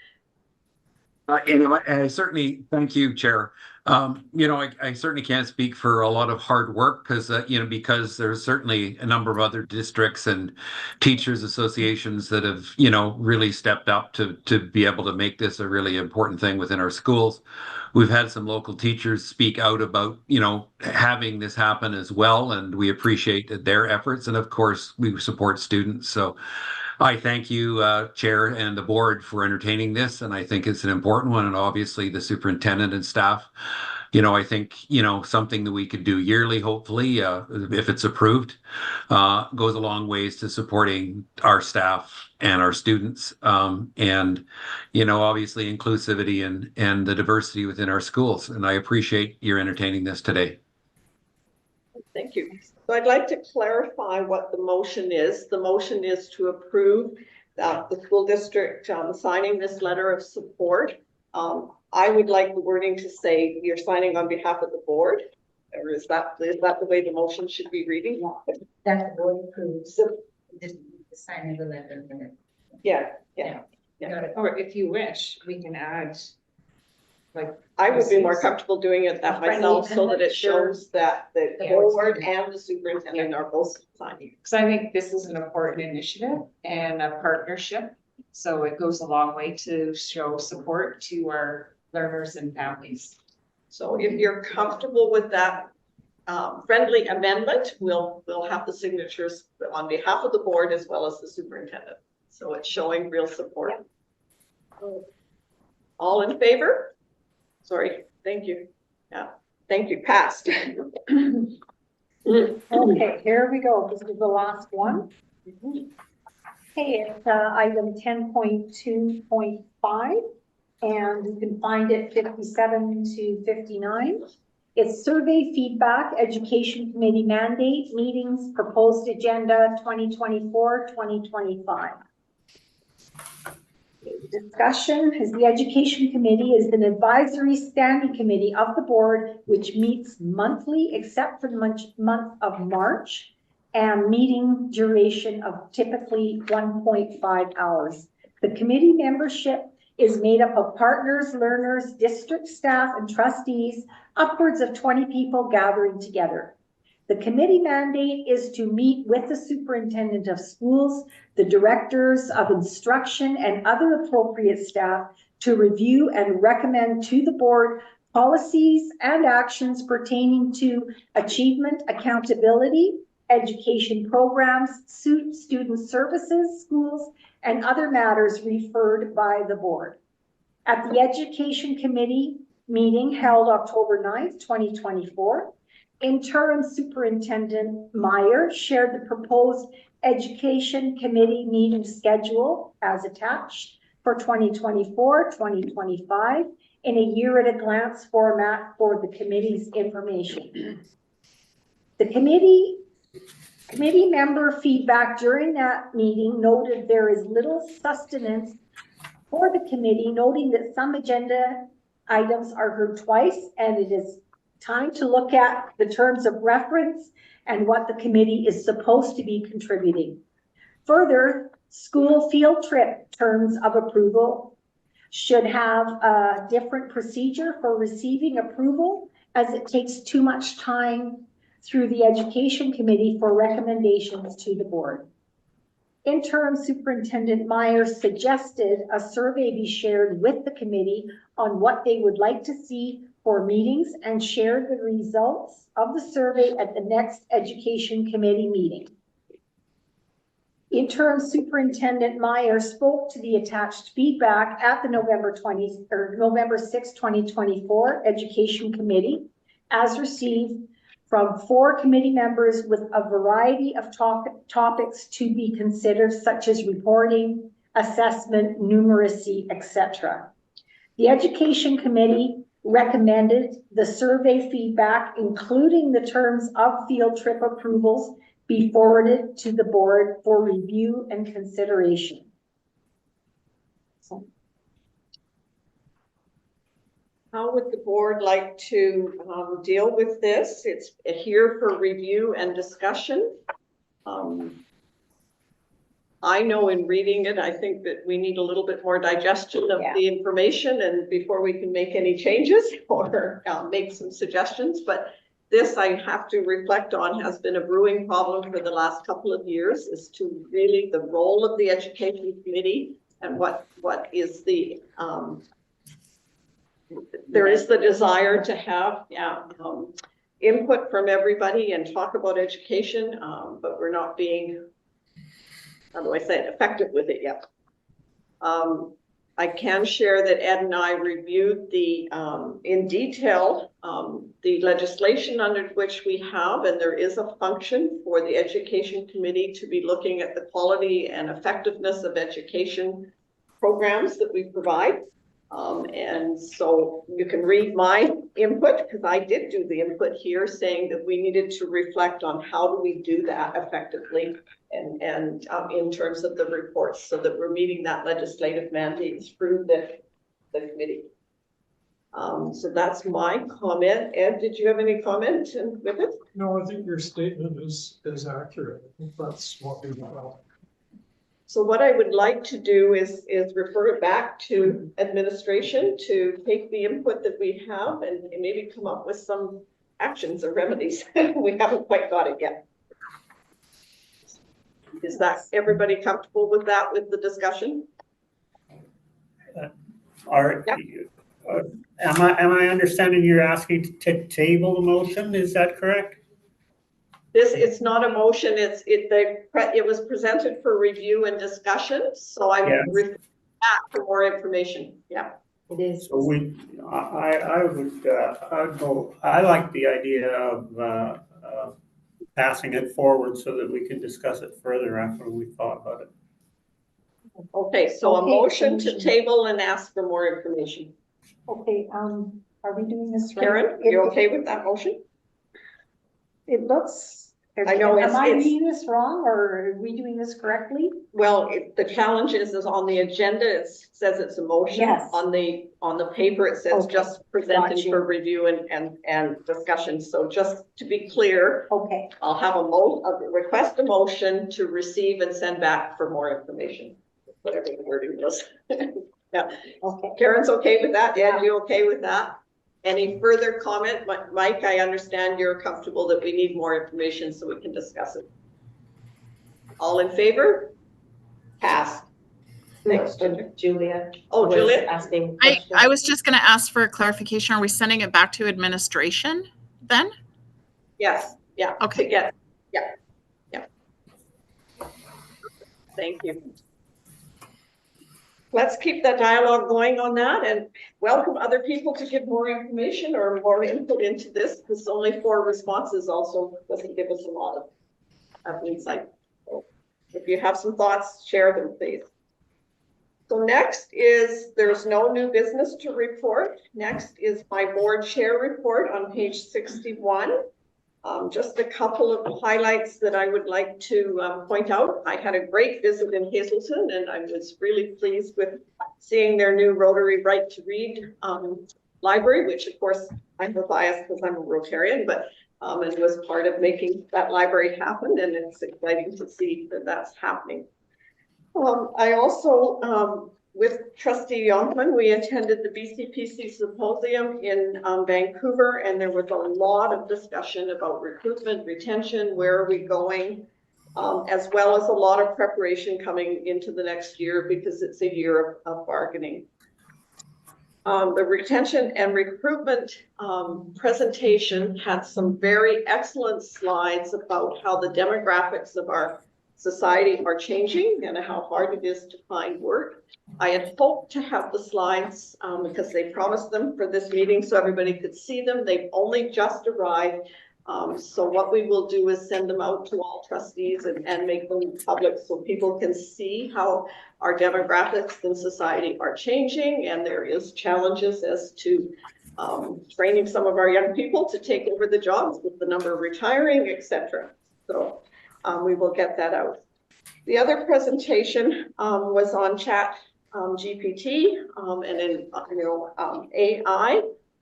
Anyway, I certainly thank you, Chair. I certainly can't speak for a lot of hard work because, because there's certainly a number of other districts and teachers associations that have, really stepped up to be able to make this a really important thing within our schools. We've had some local teachers speak out about, having this happen as well, and we appreciate their efforts. And of course, we support students. So I thank you, Chair, and the board for entertaining this, and I think it's an important one, and obviously the superintendent and staff. I think, something that we could do yearly, hopefully, if it's approved, goes a long ways to supporting our staff and our students, and, obviously inclusivity and the diversity within our schools. And I appreciate your entertaining this today. Thank you. So I'd like to clarify what the motion is. The motion is to approve the school district signing this letter of support. I would like the wording to say you're signing on behalf of the board, or is that the way the motion should be reading? That the board approves the signing the letter. Yeah. Or if you wish, we can add, I would be more comfortable doing it that myself, so that it shows that the board and the superintendent are both signing. because I think this is an important initiative and a partnership So it goes a long way to show support to our learners and families. So if you're comfortable with that friendly amendment, we'll have the signatures on behalf of the board as well as the superintendent. So it's showing real support. All in favor? Sorry, thank you. Yeah, thank you, passed. Okay, here we go. This is the last one. Okay, it's item 10.2.5, and you can find it 57 to 59. It's survey feedback, education committee mandate, meetings, proposed agenda 2024-2025. Discussion is the education committee is an advisory standing committee of the board which meets monthly except for the month of March, and meeting duration of typically 1.5 hours. The committee membership is made up of partners, learners, district staff, and trustees, upwards of 20 people gathering together. The committee mandate is to meet with the superintendent of schools, the directors of instruction, and other appropriate staff to review and recommend to the board policies and actions pertaining to achievement, accountability, education programs, student services, schools, and other matters referred by the board. At the Education Committee meeting held October 9th, 2024, Interim Superintendent Meyer shared the proposed Education Committee meeting schedule as attached for 2024-2025 in a year-at-a-glance format for the committee's information. The committee member feedback during that meeting noted there is little sustenance for the committee, noting that some agenda items are heard twice, and it is time to look at the terms of reference and what the committee is supposed to be contributing. Further, school field trip terms of approval should have a different procedure for receiving approval, as it takes too much time through the Education Committee for recommendations to the board. Interim Superintendent Myers suggested a survey be shared with the committee on what they would like to see for meetings, and shared the results of the survey at the next Education Committee meeting. Interim Superintendent Meyer spoke to the attached feedback at the November 6, 2024 Education Committee as received from 4 committee members with a variety of topics to be considered, such as reporting, assessment, numeracy, etc. The Education Committee recommended the survey feedback, including the terms of field trip approvals, be forwarded to the board for review and consideration. How would the board like to deal with this? It's here for review and discussion. I know in reading it, I think that we need a little bit more digestion of the information and before we can make any changes or make some suggestions. But this, I have to reflect on, has been a brewing problem for the last couple of years, as to really the role of the Education Committee and what is the there is the desire to have input from everybody and talk about education, but we're not being, how do I say it, effective with it yet. I can share that Ed and I reviewed the in detail the legislation under which we have, and there is a function for the Education Committee to be looking at the quality and effectiveness of education programs that we provide. And so you can read my input, because I did do the input here, saying that we needed to reflect on how do we do that effectively and in terms of the reports, so that we're meeting that legislative mandate through the committee. So that's my comment. Ed, did you have any comment with it? No, I think your statement is accurate. I think that's what we want. So what I would like to do is refer it back to administration to take the input that we have and maybe come up with some actions or remedies. We haven't quite got it yet. Is that everybody comfortable with that, with the discussion? Are, am I understanding you're asking to table the motion? Is that correct? It's not a motion, it was presented for review and discussion, so I'm Yeah. referring back for more information, yeah. It is. So I would go, I like the idea of passing it forward so that we can discuss it further after we thought about it. Okay, so a Okay, motion to motion. table and ask for more information. Okay, are we doing this right? Karen, you okay with that motion? It looks, I know am I it's- reading this wrong or are we doing this correctly? Well, the challenge is on the agenda, it says it's a motion. Yes. On the paper, it says Okay, just presented got you. for review and discussion. So just to be clear, Okay, I'll have request a motion to receive and send back for more information. Whatever the wording was. Yeah, okay. Karen's okay with that? Ed, you okay with that? Any further comment? Mike, I understand you're comfortable that we need more information so we can discuss it. All in favor? Passed. Thanks, Ginger. Julia. Oh, was Julia? Asking. I questions. was just gonna ask for a clarification. Are we sending it back to administration then? Yes, yeah. Okay. Yeah. Thank you. Let's keep the dialogue going on that and welcome other people to give more information or more input into this, because only 4 responses also doesn't give us a lot of insight. So if you have some thoughts, share them, please. So next is, there's no new business to report. Next is my board chair report on page 61. Just a couple of highlights that I would like to point out. I had a great visit in Hazelton and I was really pleased with seeing their new Rotary Right to Read library, which of course I have a bias because I'm a Rotarian, but it was part of making that library happen, and it's exciting to see that that's happening. I also, with Trustee Youngman, we attended the BCPC symposium in Vancouver, and there was a lot of discussion about recruitment, retention, where are we going, as well as a lot of preparation coming into the next year because it's a year of bargaining. The retention and recruitment presentation had some very excellent slides about how the demographics of our society are changing and how hard it is to find work. I had hoped to have the slides because they promised them for this meeting so everybody could see them. They've only just arrived. So what we will do is send them out to all trustees and make them public so people can see how our demographics in society are changing, and there is challenges as to training some of our young people to take over the jobs with the number retiring, etc. So we will get that out. The other presentation was on Chat GPT and in AI.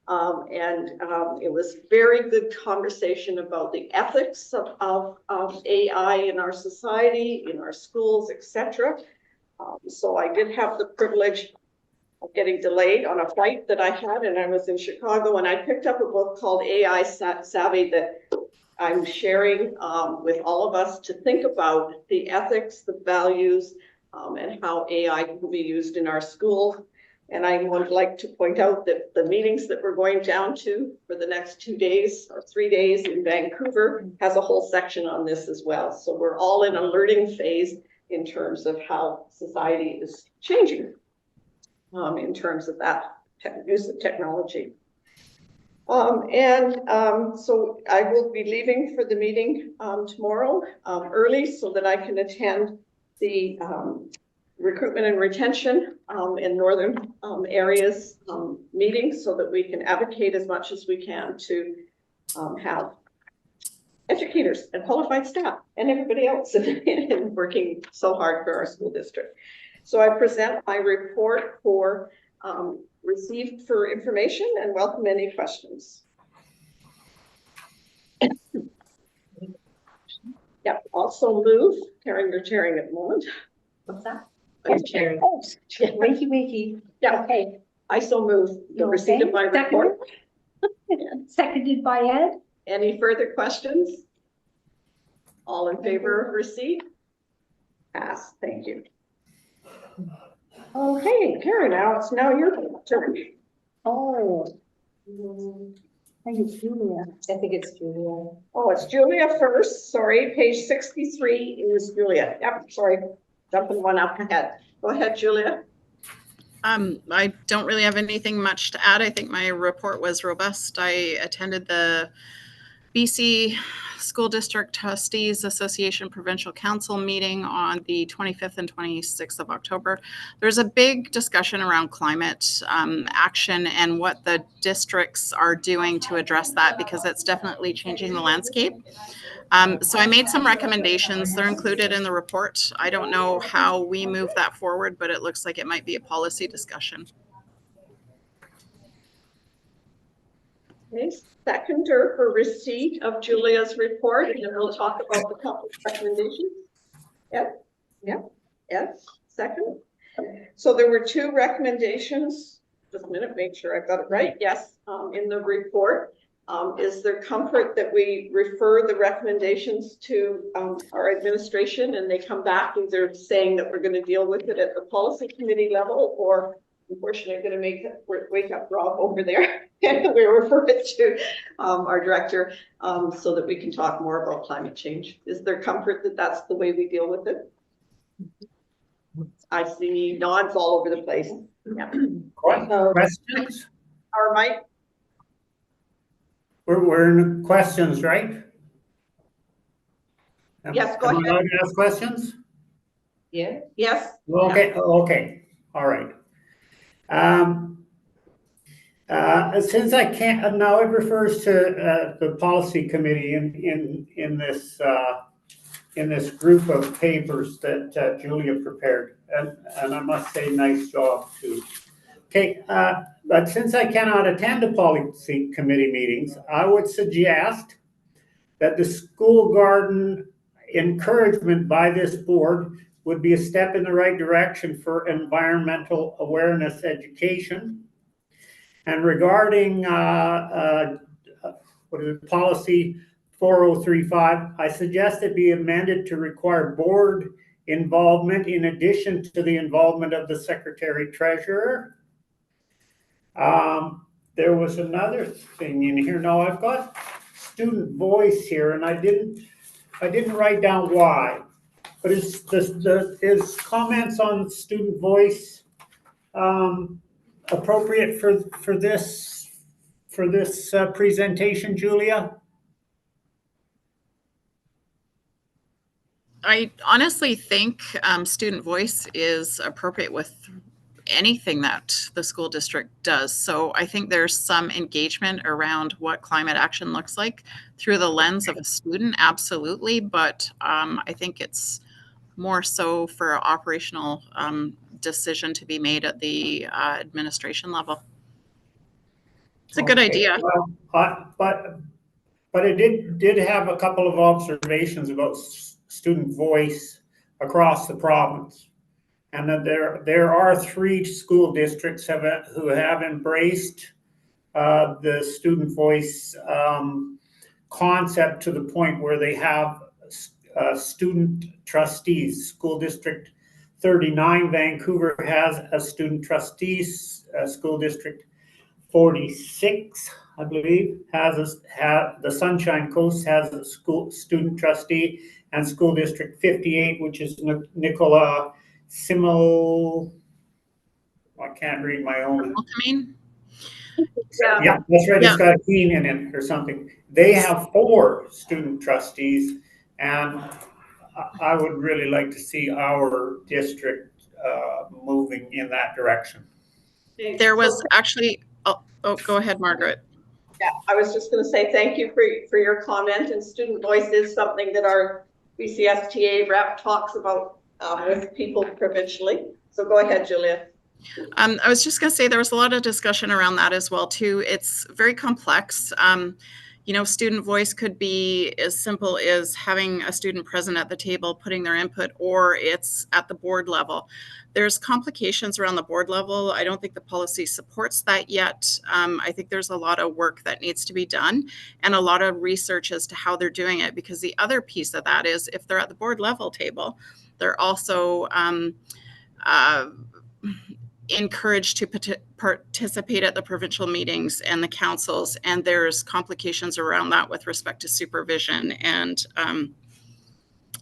It was very good conversation about the ethics of AI in our society, in our schools, etc. So I did have the privilege of getting delayed on a flight that I had, and I was in Chicago, and I picked up a book called AI Savvy that I'm sharing with all of us to think about the ethics, the values, and how AI can be used in our schools. And I would like to point out that the meetings that we're going down to for the next 2 days or 3 days in Vancouver has a whole section on this as well. So we're all in a learning phase in terms of how society is changing in terms of that use of technology. So I will be leaving for the meeting tomorrow early so that I can attend the recruitment and retention in northern areas meetings so that we can advocate as much as we can to have educators and qualified staff and everybody else in working so hard for our school district. So I present my report for received for information and welcome any questions. Yeah, also move. Karen, you're chairing at the moment. What's that? I'm chairing. Oh, wakey. Yeah, Okay. I so move the receipt of my report. Seconded by Ed. Any further questions? All in favor of receipt? Pass, thank you. Okay, Karen, now your turn. Oh. I think it's Julia. I think it's Julia. Oh, it's Julia first. Sorry, page 63 is Julia. Yep, sorry, jumping one up ahead. Go ahead, Julia. I don't really have anything much to add. I think my report was robust. I attended the BC School District Trustees Association Provincial Council meeting on the 25th and 26th of October. There's a big discussion around climate action and what the districts are doing to address that, because it's definitely changing the landscape. So I made some recommendations. They're included in the report. I don't know how we move that forward, but it looks like it might be a policy discussion. Okay, seconder for receipt of Julia's report, and then we'll talk about the couple recommendations. Yep, yep, yes, second. So there were two recommendations. Just a minute, make sure I've got it right. Yes, in the report. Is there comfort that we refer the recommendations to our administration and they come back either saying that we're going to deal with it at the policy committee level, or unfortunately going to wake up Rob over there and we refer it to our director so that we can talk more about climate change? Is there comfort that that's the way we deal with it? I see nods all over the place. Yeah. Questions? Our Mike? We're in questions, right? Yes, go Am I ahead. allowed to ask questions? Yeah. Yes. Okay, okay, all right. Since I can't, now it refers to the policy committee in this group of papers that Julia prepared, and I must say, nice job too. Okay, but since I cannot attend the policy committee meetings, I would suggest that the school garden encouragement by this board would be a step in the right direction for environmental awareness education. And regarding what is it, policy 4035, I suggest it be amended to require board involvement in addition to the involvement of the secretary treasurer. There was another thing in here. Now I've got student voice here, and I didn't write down why. But is comments on student voice appropriate for this presentation, Julia? I honestly think student voice is appropriate with anything that the school district does. So I think there's some engagement around what climate action looks like through the lens of a student, absolutely. But I think it's more so for an operational decision to be made at the administration level. It's a good idea. Well, but it did have a couple of observations about student voice across the province. And that there are 3 school districts who have embraced the student voice concept to the point where they have student trustees. School District 39, Vancouver, has a student trustees. School District 46, I believe, the Sunshine Coast has a student trustee, and School District 58, which is Nicola Simo, I can't read my own. Yeah, that's right. Yeah. It's got a keen in it or something. They have 4 student trustees, and I would really like to see our district moving in that direction. There was actually, oh, go ahead, Margaret. Yeah, I was just going to say thank you for your comment, and student voice is something that our BCSTA rep talks about with people provincially. So go ahead, Julia. I was just going to say there was a lot of discussion around that as well too. It's very complex. You know, student voice could be as simple as having a student present at the table, putting their input, or it's at the board level. There's complications around the board level. I don't think the policy supports that yet. I think there's a lot of work that needs to be done and a lot of research as to how they're doing it, because the other piece of that is if they're at the board level table, they're also encouraged to participate at the provincial meetings and the councils, and there's complications around that with respect to supervision and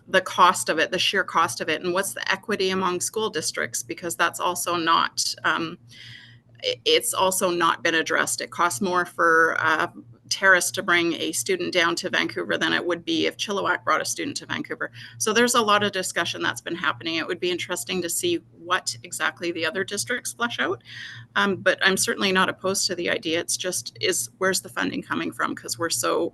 the cost of it, the sheer cost of it, and what's the equity among school districts, because that's also not, it's also not been addressed. It costs more for Terrace to bring a student down to Vancouver than it would be if Chilliwack brought a student to Vancouver. So there's a lot of discussion that's been happening. It would be interesting to see what exactly the other districts flesh out. But I'm certainly not opposed to the idea. It's just, where's the funding coming from? Because we're so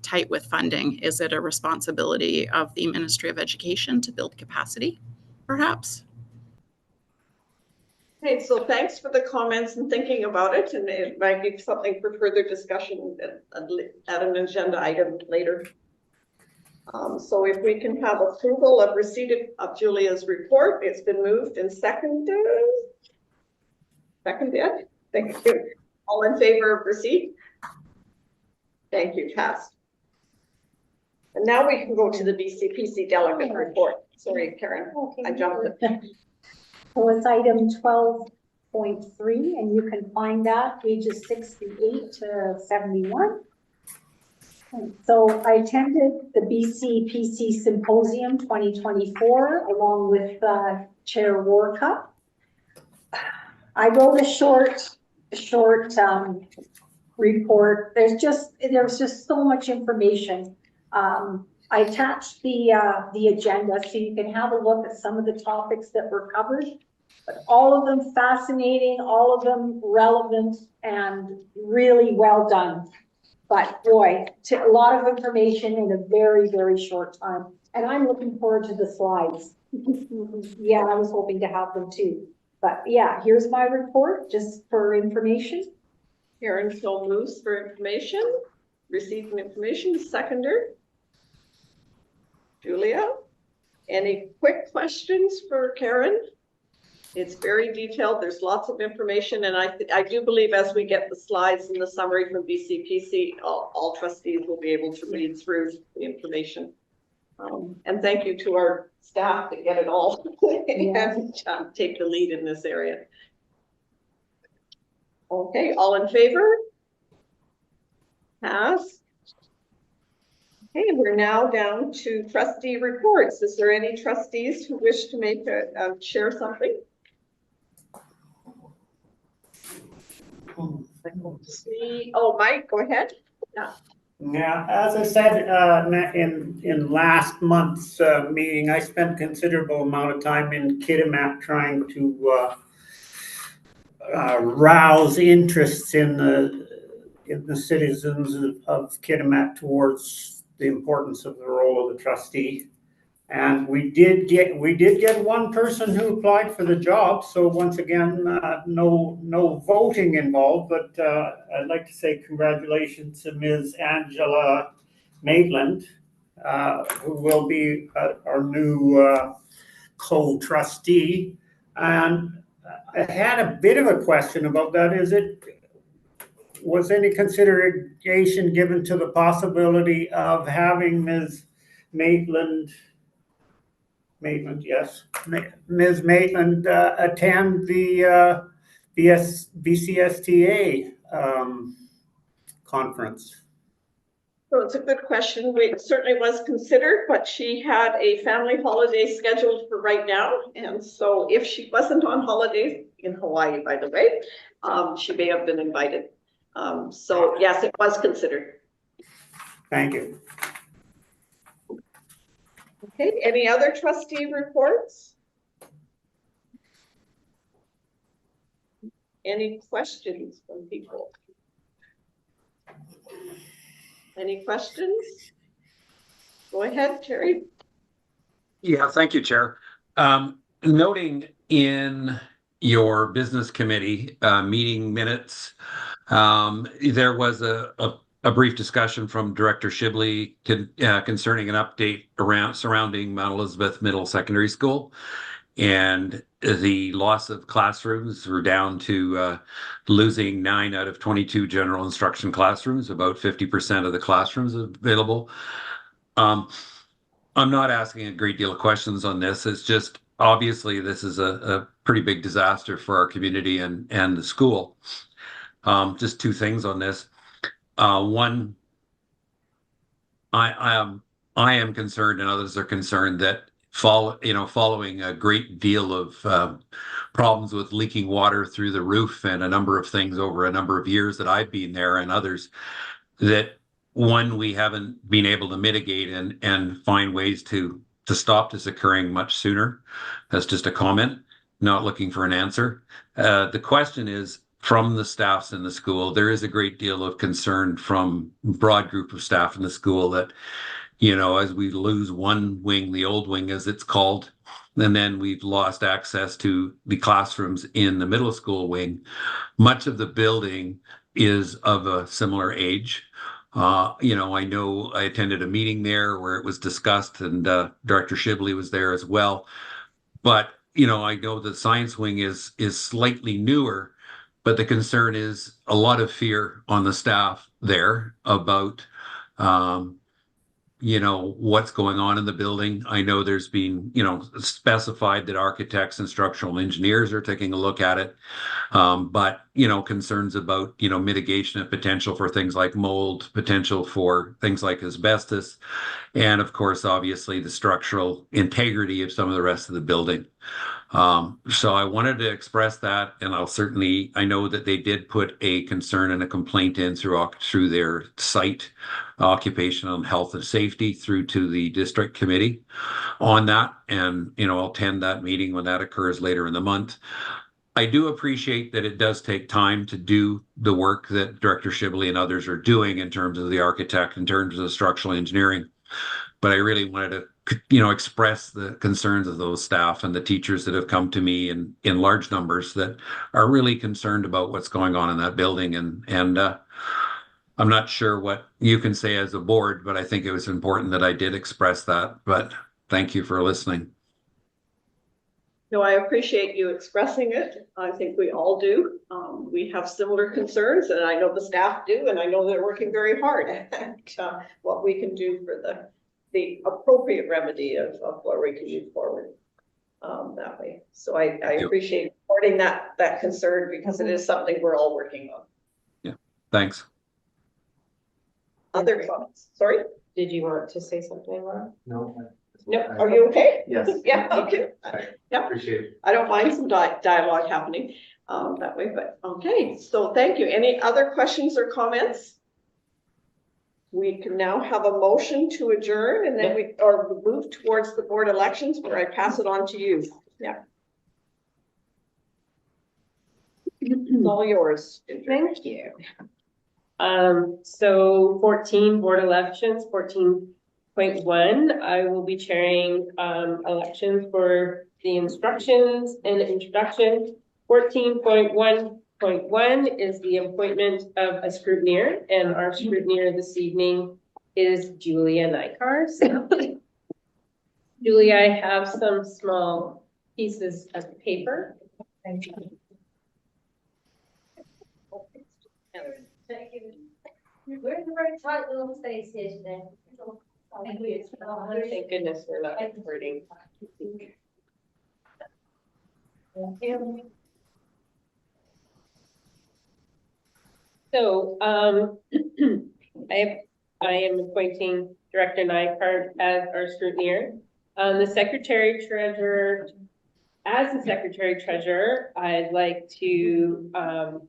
tight with funding. Is it a responsibility of the Ministry of Education to build capacity, perhaps? Okay, so thanks for the comments and thinking about it, and it might be something for further discussion at an agenda item later. So if we can have approval of receipt of Julia's report, it's been moved and seconded. Seconded, thank you. All in favor of receipt? Thank you, passed. And now we can go to the BCPC delegate report. Sorry, Karen, I jumped it. So it's item 12.3, and you can find that pages 68 to 71. So I attended the BCPC Symposium 2024 along with Chair Warcup. I wrote a short report. There's just so much information. I attached the agenda so you can have a look at some of the topics that were covered, but all of them fascinating, all of them relevant and really well done. But boy, a lot of information in a very, very short time. And I'm looking forward to the slides. Yeah, I was hoping to have them too. But yeah, here's my report just for information. Karen still moves for information, receiving information, seconder. Julia, any quick questions for Karen? It's very detailed. There's lots of information, and I do believe as we get the slides and the summary from BCPC, all trustees will be able to read through the information. And thank you to our staff to get it all and take the lead in this area. Okay, all in favor? Pass. Okay, we're now down to trustee reports. Is there any trustees who wish to make share something? Oh, Mike, go ahead. Yeah, as I said in last month's meeting, I spent considerable amount of time in Kitimat trying to rouse interests in the citizens of Kitimat towards the importance of the role of the trustee. And we did get one person who applied for the job. So once again, no voting involved, but I'd like to say congratulations to Ms. Angela Maitland, who will be our new co-trustee. And I had a bit of a question about that. Was any consideration given to the possibility of having Ms. Maitland, yes, Ms. Maitland attend the BCSTA conference? So it's a good question. It certainly was considered, but she had a family holiday scheduled for right now. And so if she wasn't on holidays in Hawaii, by the way, she may have been invited. So yes, it was considered. Thank you. Okay, any other trustee reports? Any questions from people? Any questions? Go ahead, Terry. Yeah, thank you, Chair. Noting in your business committee meeting minutes, there was a brief discussion from Director Shibley concerning an update surrounding Mount Elizabeth Middle Secondary School and the loss of classrooms. We're down to losing 9 out of 22 general instruction classrooms, about 50% of the classrooms available. I'm not asking a great deal of questions on this. It's just obviously this is a pretty big disaster for our community and the school. Just two things on this. One, I am concerned, and others are concerned that following a great deal of problems with leaking water through the roof and a number of things over a number of years that I've been there and others, that one, we haven't been able to mitigate and find ways to stop this occurring much sooner. That's just a comment, not looking for an answer. The question is, from the staffs in the school, there is a great deal of concern from a broad group of staff in the school that, as we lose one wing, the old wing as it's called, and then we've lost access to the classrooms in the middle school wing. Much of the building is of a similar age. I know I attended a meeting there where it was discussed, and Director Shibley was there as well. But, I know the science wing is slightly newer, but the concern is a lot of fear on the staff there about, what's going on in the building. I know there's been, specified that architects and structural engineers are taking a look at it. But, concerns about, mitigation of potential for things like mold, potential for things like asbestos, and of course, obviously the structural integrity of some of the rest of the building. So I wanted to express that, and I know that they did put a concern and a complaint in through their site, occupational health and safety, through to the district committee on that. And, I'll attend that meeting when that occurs later in the month. I do appreciate that it does take time to do the work that Director Shibley and others are doing in terms of the architect, in terms of the structural engineering. But I really wanted to express the concerns of those staff and the teachers that have come to me in large numbers that are really concerned about what's going on in that building. And I'm not sure what you can say as a board, but I think it was important that I did express that. But thank you for listening. No, I appreciate you expressing it. I think we all do. We have similar concerns, and I know the staff do, and I know they're working very hard at what we can do for the appropriate remedy of where we can move forward that way. So I appreciate reporting that concern, because it is something we're all working on. Yeah, thanks. Other comments? Sorry? Did you want to say something, Laura? No. No, are you okay? Yes. Yeah, okay. Yeah, Appreciate it. I don't mind some dialogue happening that way, but okay, so thank you. Any other questions or comments? We can now have a motion to adjourn, and then we move towards the board elections, where I pass it on to you. Yeah. It's all yours. Thank you. So 14 board elections, 14.1, I will be chairing elections for the instructions and introduction. 14.1.1 is the appointment of a scrutineer, and our scrutineer this evening is Julia Nykar. So, Julia, I have some small pieces of paper. Thank you. We're in a very tight little space here today. Thank goodness we're not recording. So, I am appointing Director Nykar as our scrutineer. The Secretary Treasurer, as the Secretary Treasurer, I'd like to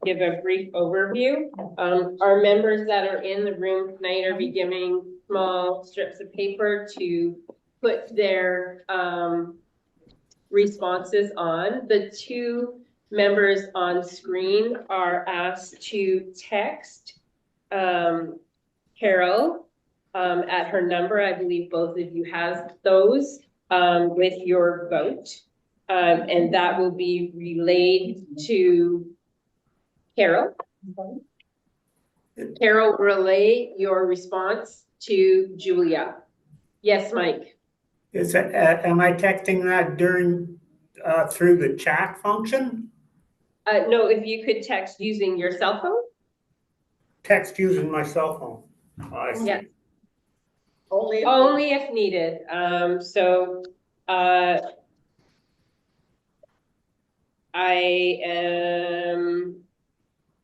give a brief overview. Our members that are in the room tonight are be giving small strips of paper to put their responses on. The two members on screen are asked to text Carol at her number. I believe both of you have those with your vote. And that will be relayed to Carol. Carol, relay your response to Julia. Yes, Mike. Is it, am I texting that during through the chat function? No, if you could text using your cell phone. Text using my cell phone. I see. Yeah. Only Only if needed. I am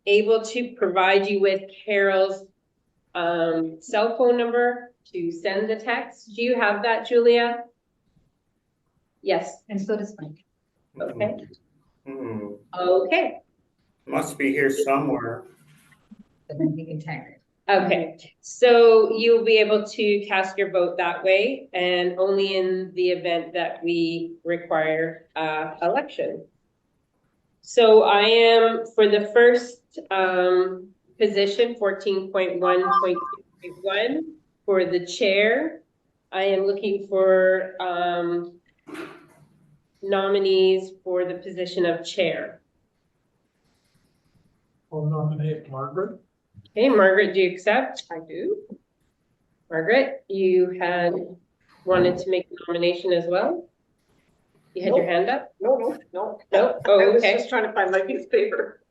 able to provide you with Carol's cell phone number to send the text. Do you have that, Julia? Yes. And so does Mike. Okay. Hmm, Okay. must be here somewhere. And then we can tag it. Okay, so you'll be able to cast your vote that way and only in the event that we require election. So I am for the first position, 14.1.2.1 for the chair. I am looking for nominees for the position of chair. I'll nominate Margaret. Okay, Margaret, do you accept? I do. Margaret, you had wanted to make a nomination as well? You had your hand up? No. No? I Oh, was okay. just trying to find my piece of paper.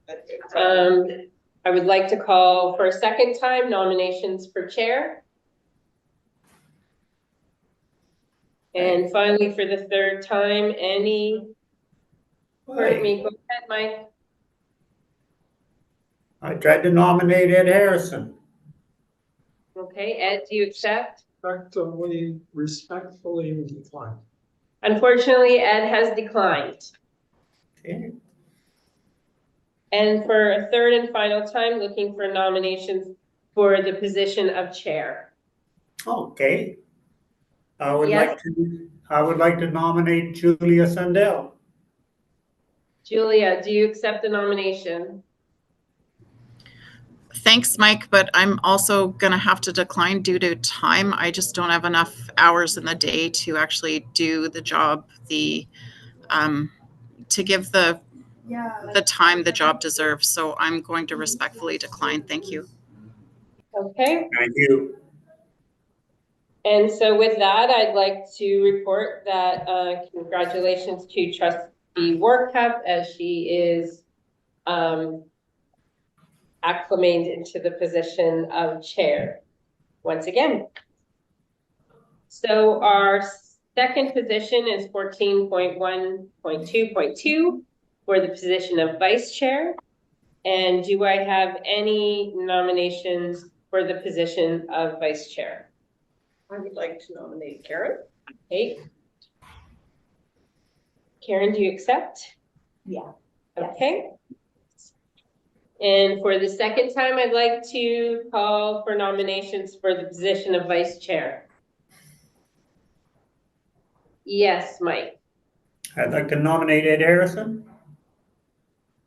I would like to call for a second time nominations for chair. And finally, for the third time, pardon me, go ahead, Mike. I tried to nominate Ed Harrison. Okay, Ed, do you accept? Respectfully decline. Unfortunately, Ed has declined. Okay. And for a third and final time, looking for nominations for the position of chair. Okay. I would Yes. like to nominate Julia Sundell. Julia, do you accept the nomination? Thanks, Mike, but I'm also gonna have to decline due to time. I just don't have enough hours in the day to actually do the job, to give the time the job deserves. So I'm going to respectfully decline. Thank you. Okay. Thank you. And so with that, I'd like to report that congratulations to Trustee Warcup as she is acclimated into the position of chair once again. So our second position is 14.1.2.2 for the position of vice chair. And do I have any nominations for the position of vice chair? I would like to nominate Karen. Okay. Karen, do you accept? Yeah. Okay. And for the second time, I'd like to call for nominations for the position of vice chair. Yes, Mike. I'd like to nominate Ed Harrison.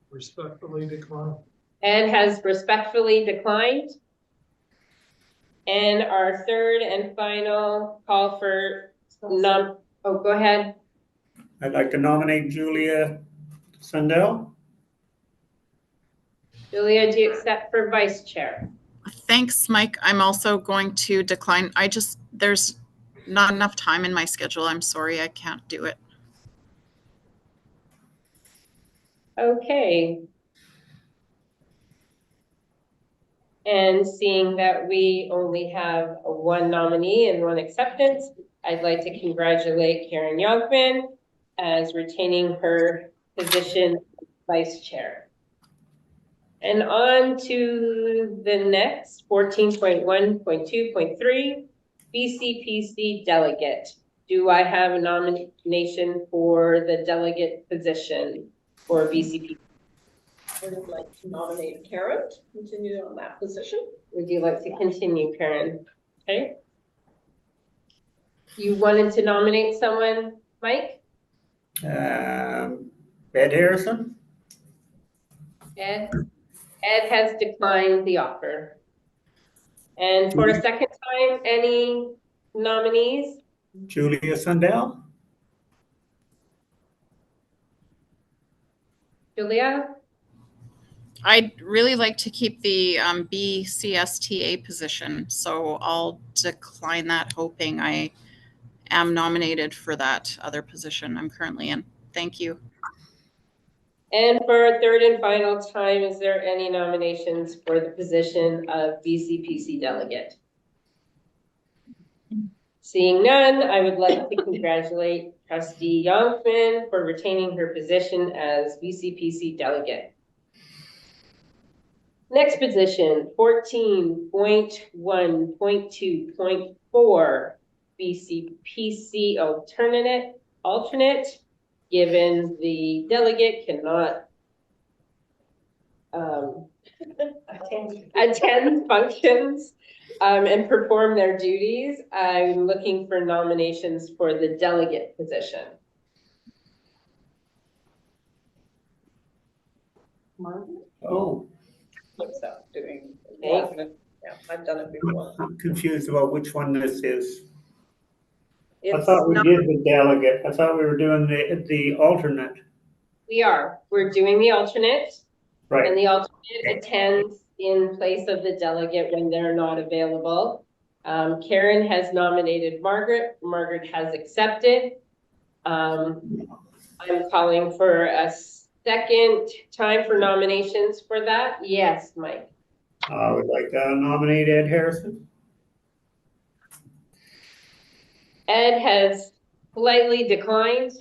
Respectfully decline. Ed has respectfully declined. And our third and final call for go ahead. I'd like to nominate Julia Sundell. Julia, do you accept for vice chair? Thanks, Mike. I'm also going to decline. There's not enough time in my schedule. I'm sorry, I can't do it. Okay. And seeing that we only have one nominee and one acceptance, I'd like to congratulate Karen Youngman as retaining her position vice chair. And on to the next 14.1.2.3 BCPC delegate. Do I have a nomination for the delegate position for BCPC? I would like to nominate Karen, continue on that position. Would you like to continue, Karen? Okay. You wanted to nominate someone, Mike? Ed Harrison. Ed? Ed has declined the offer. And for a second time, any nominees? Julia Sundell. Julia? I'd really like to keep the BCSTA position, so I'll decline that, hoping I am nominated for that other position I'm currently in. Thank you. And for a third and final time, is there any nominations for the position of BCPC delegate? Seeing none, I would like to congratulate trustee Youngman for retaining her position as BCPC delegate. Next position, 14.1.2.4 BCPC alternate, given the delegate cannot attend functions and perform their duties. I'm looking for nominations for the delegate position. Oh, Looks up doing. Okay. Yeah, I've done it before. I'm confused about which one this is. I It's thought we not, did the delegate. I thought we were doing the alternate. We're doing the alternate, and Right. the alternate attends in place of the delegate when they're not available. Karen has nominated Margaret. Margaret has accepted. I'm calling for a second time for nominations for that. Yes, Mike. I would like to nominate Ed Harrison. Ed has politely declined.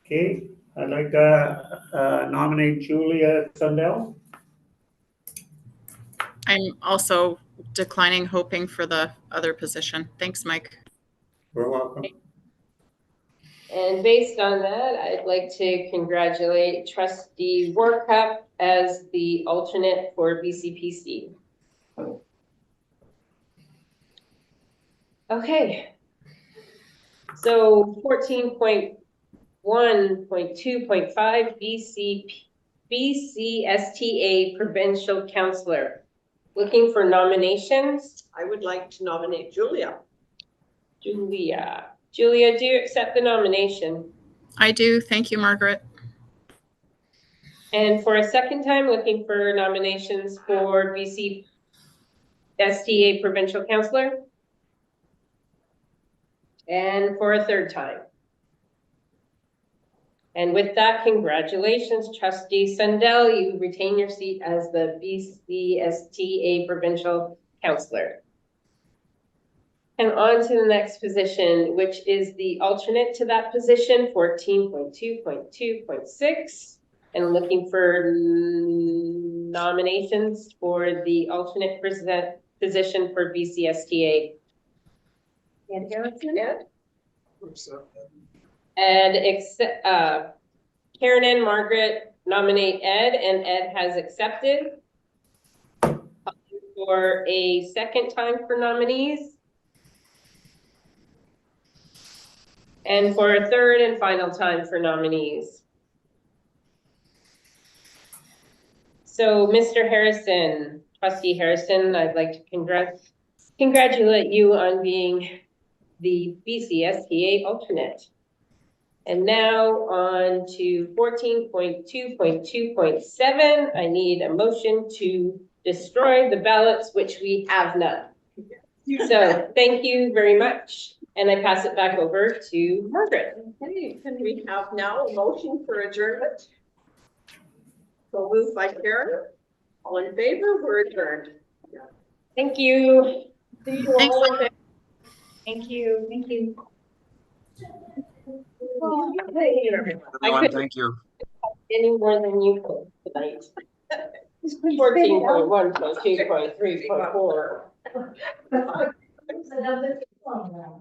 Okay, I'd like to nominate Julia Sundell. I'm also declining, hoping for the other position. Thanks, Mike. You're welcome. And based on that, I'd like to congratulate trustee Workup as the alternate for BCPC. Okay. So 14.1.2.5 BCSTA provincial counselor. Looking for nominations. I would like to nominate Julia. Julia, do you accept the nomination? I do. Thank you, Margaret. And for a second time, looking for nominations for BC STA provincial counselor. And for a third time. And with that, congratulations, trustee Sundell, you retain your seat as the BCSTA provincial counselor. And on to the next position, which is the alternate to that position, 14.2.2.6. And looking for nominations for the alternate position for BCSTA. Ed Harrison? And Karen and Margaret nominate Ed, and Ed has accepted. For a second time for nominees. And for a third and final time for nominees. So Mr. Harrison, trustee Harrison, I'd like to congratulate you on being the BCSTA alternate. And now on to 14.2.2.7, I need a motion to destroy the ballots, which we have none. So thank you very much. And I pass it back over to Margaret. Okay, can we have now a motion for adjournment? So moved by Karen. All in favor, we're adjourned. Thank you. See you Thanks. all. Thank you. Thank you. Everyone, thank you. Any more than you could tonight. 14.1.2.3.4.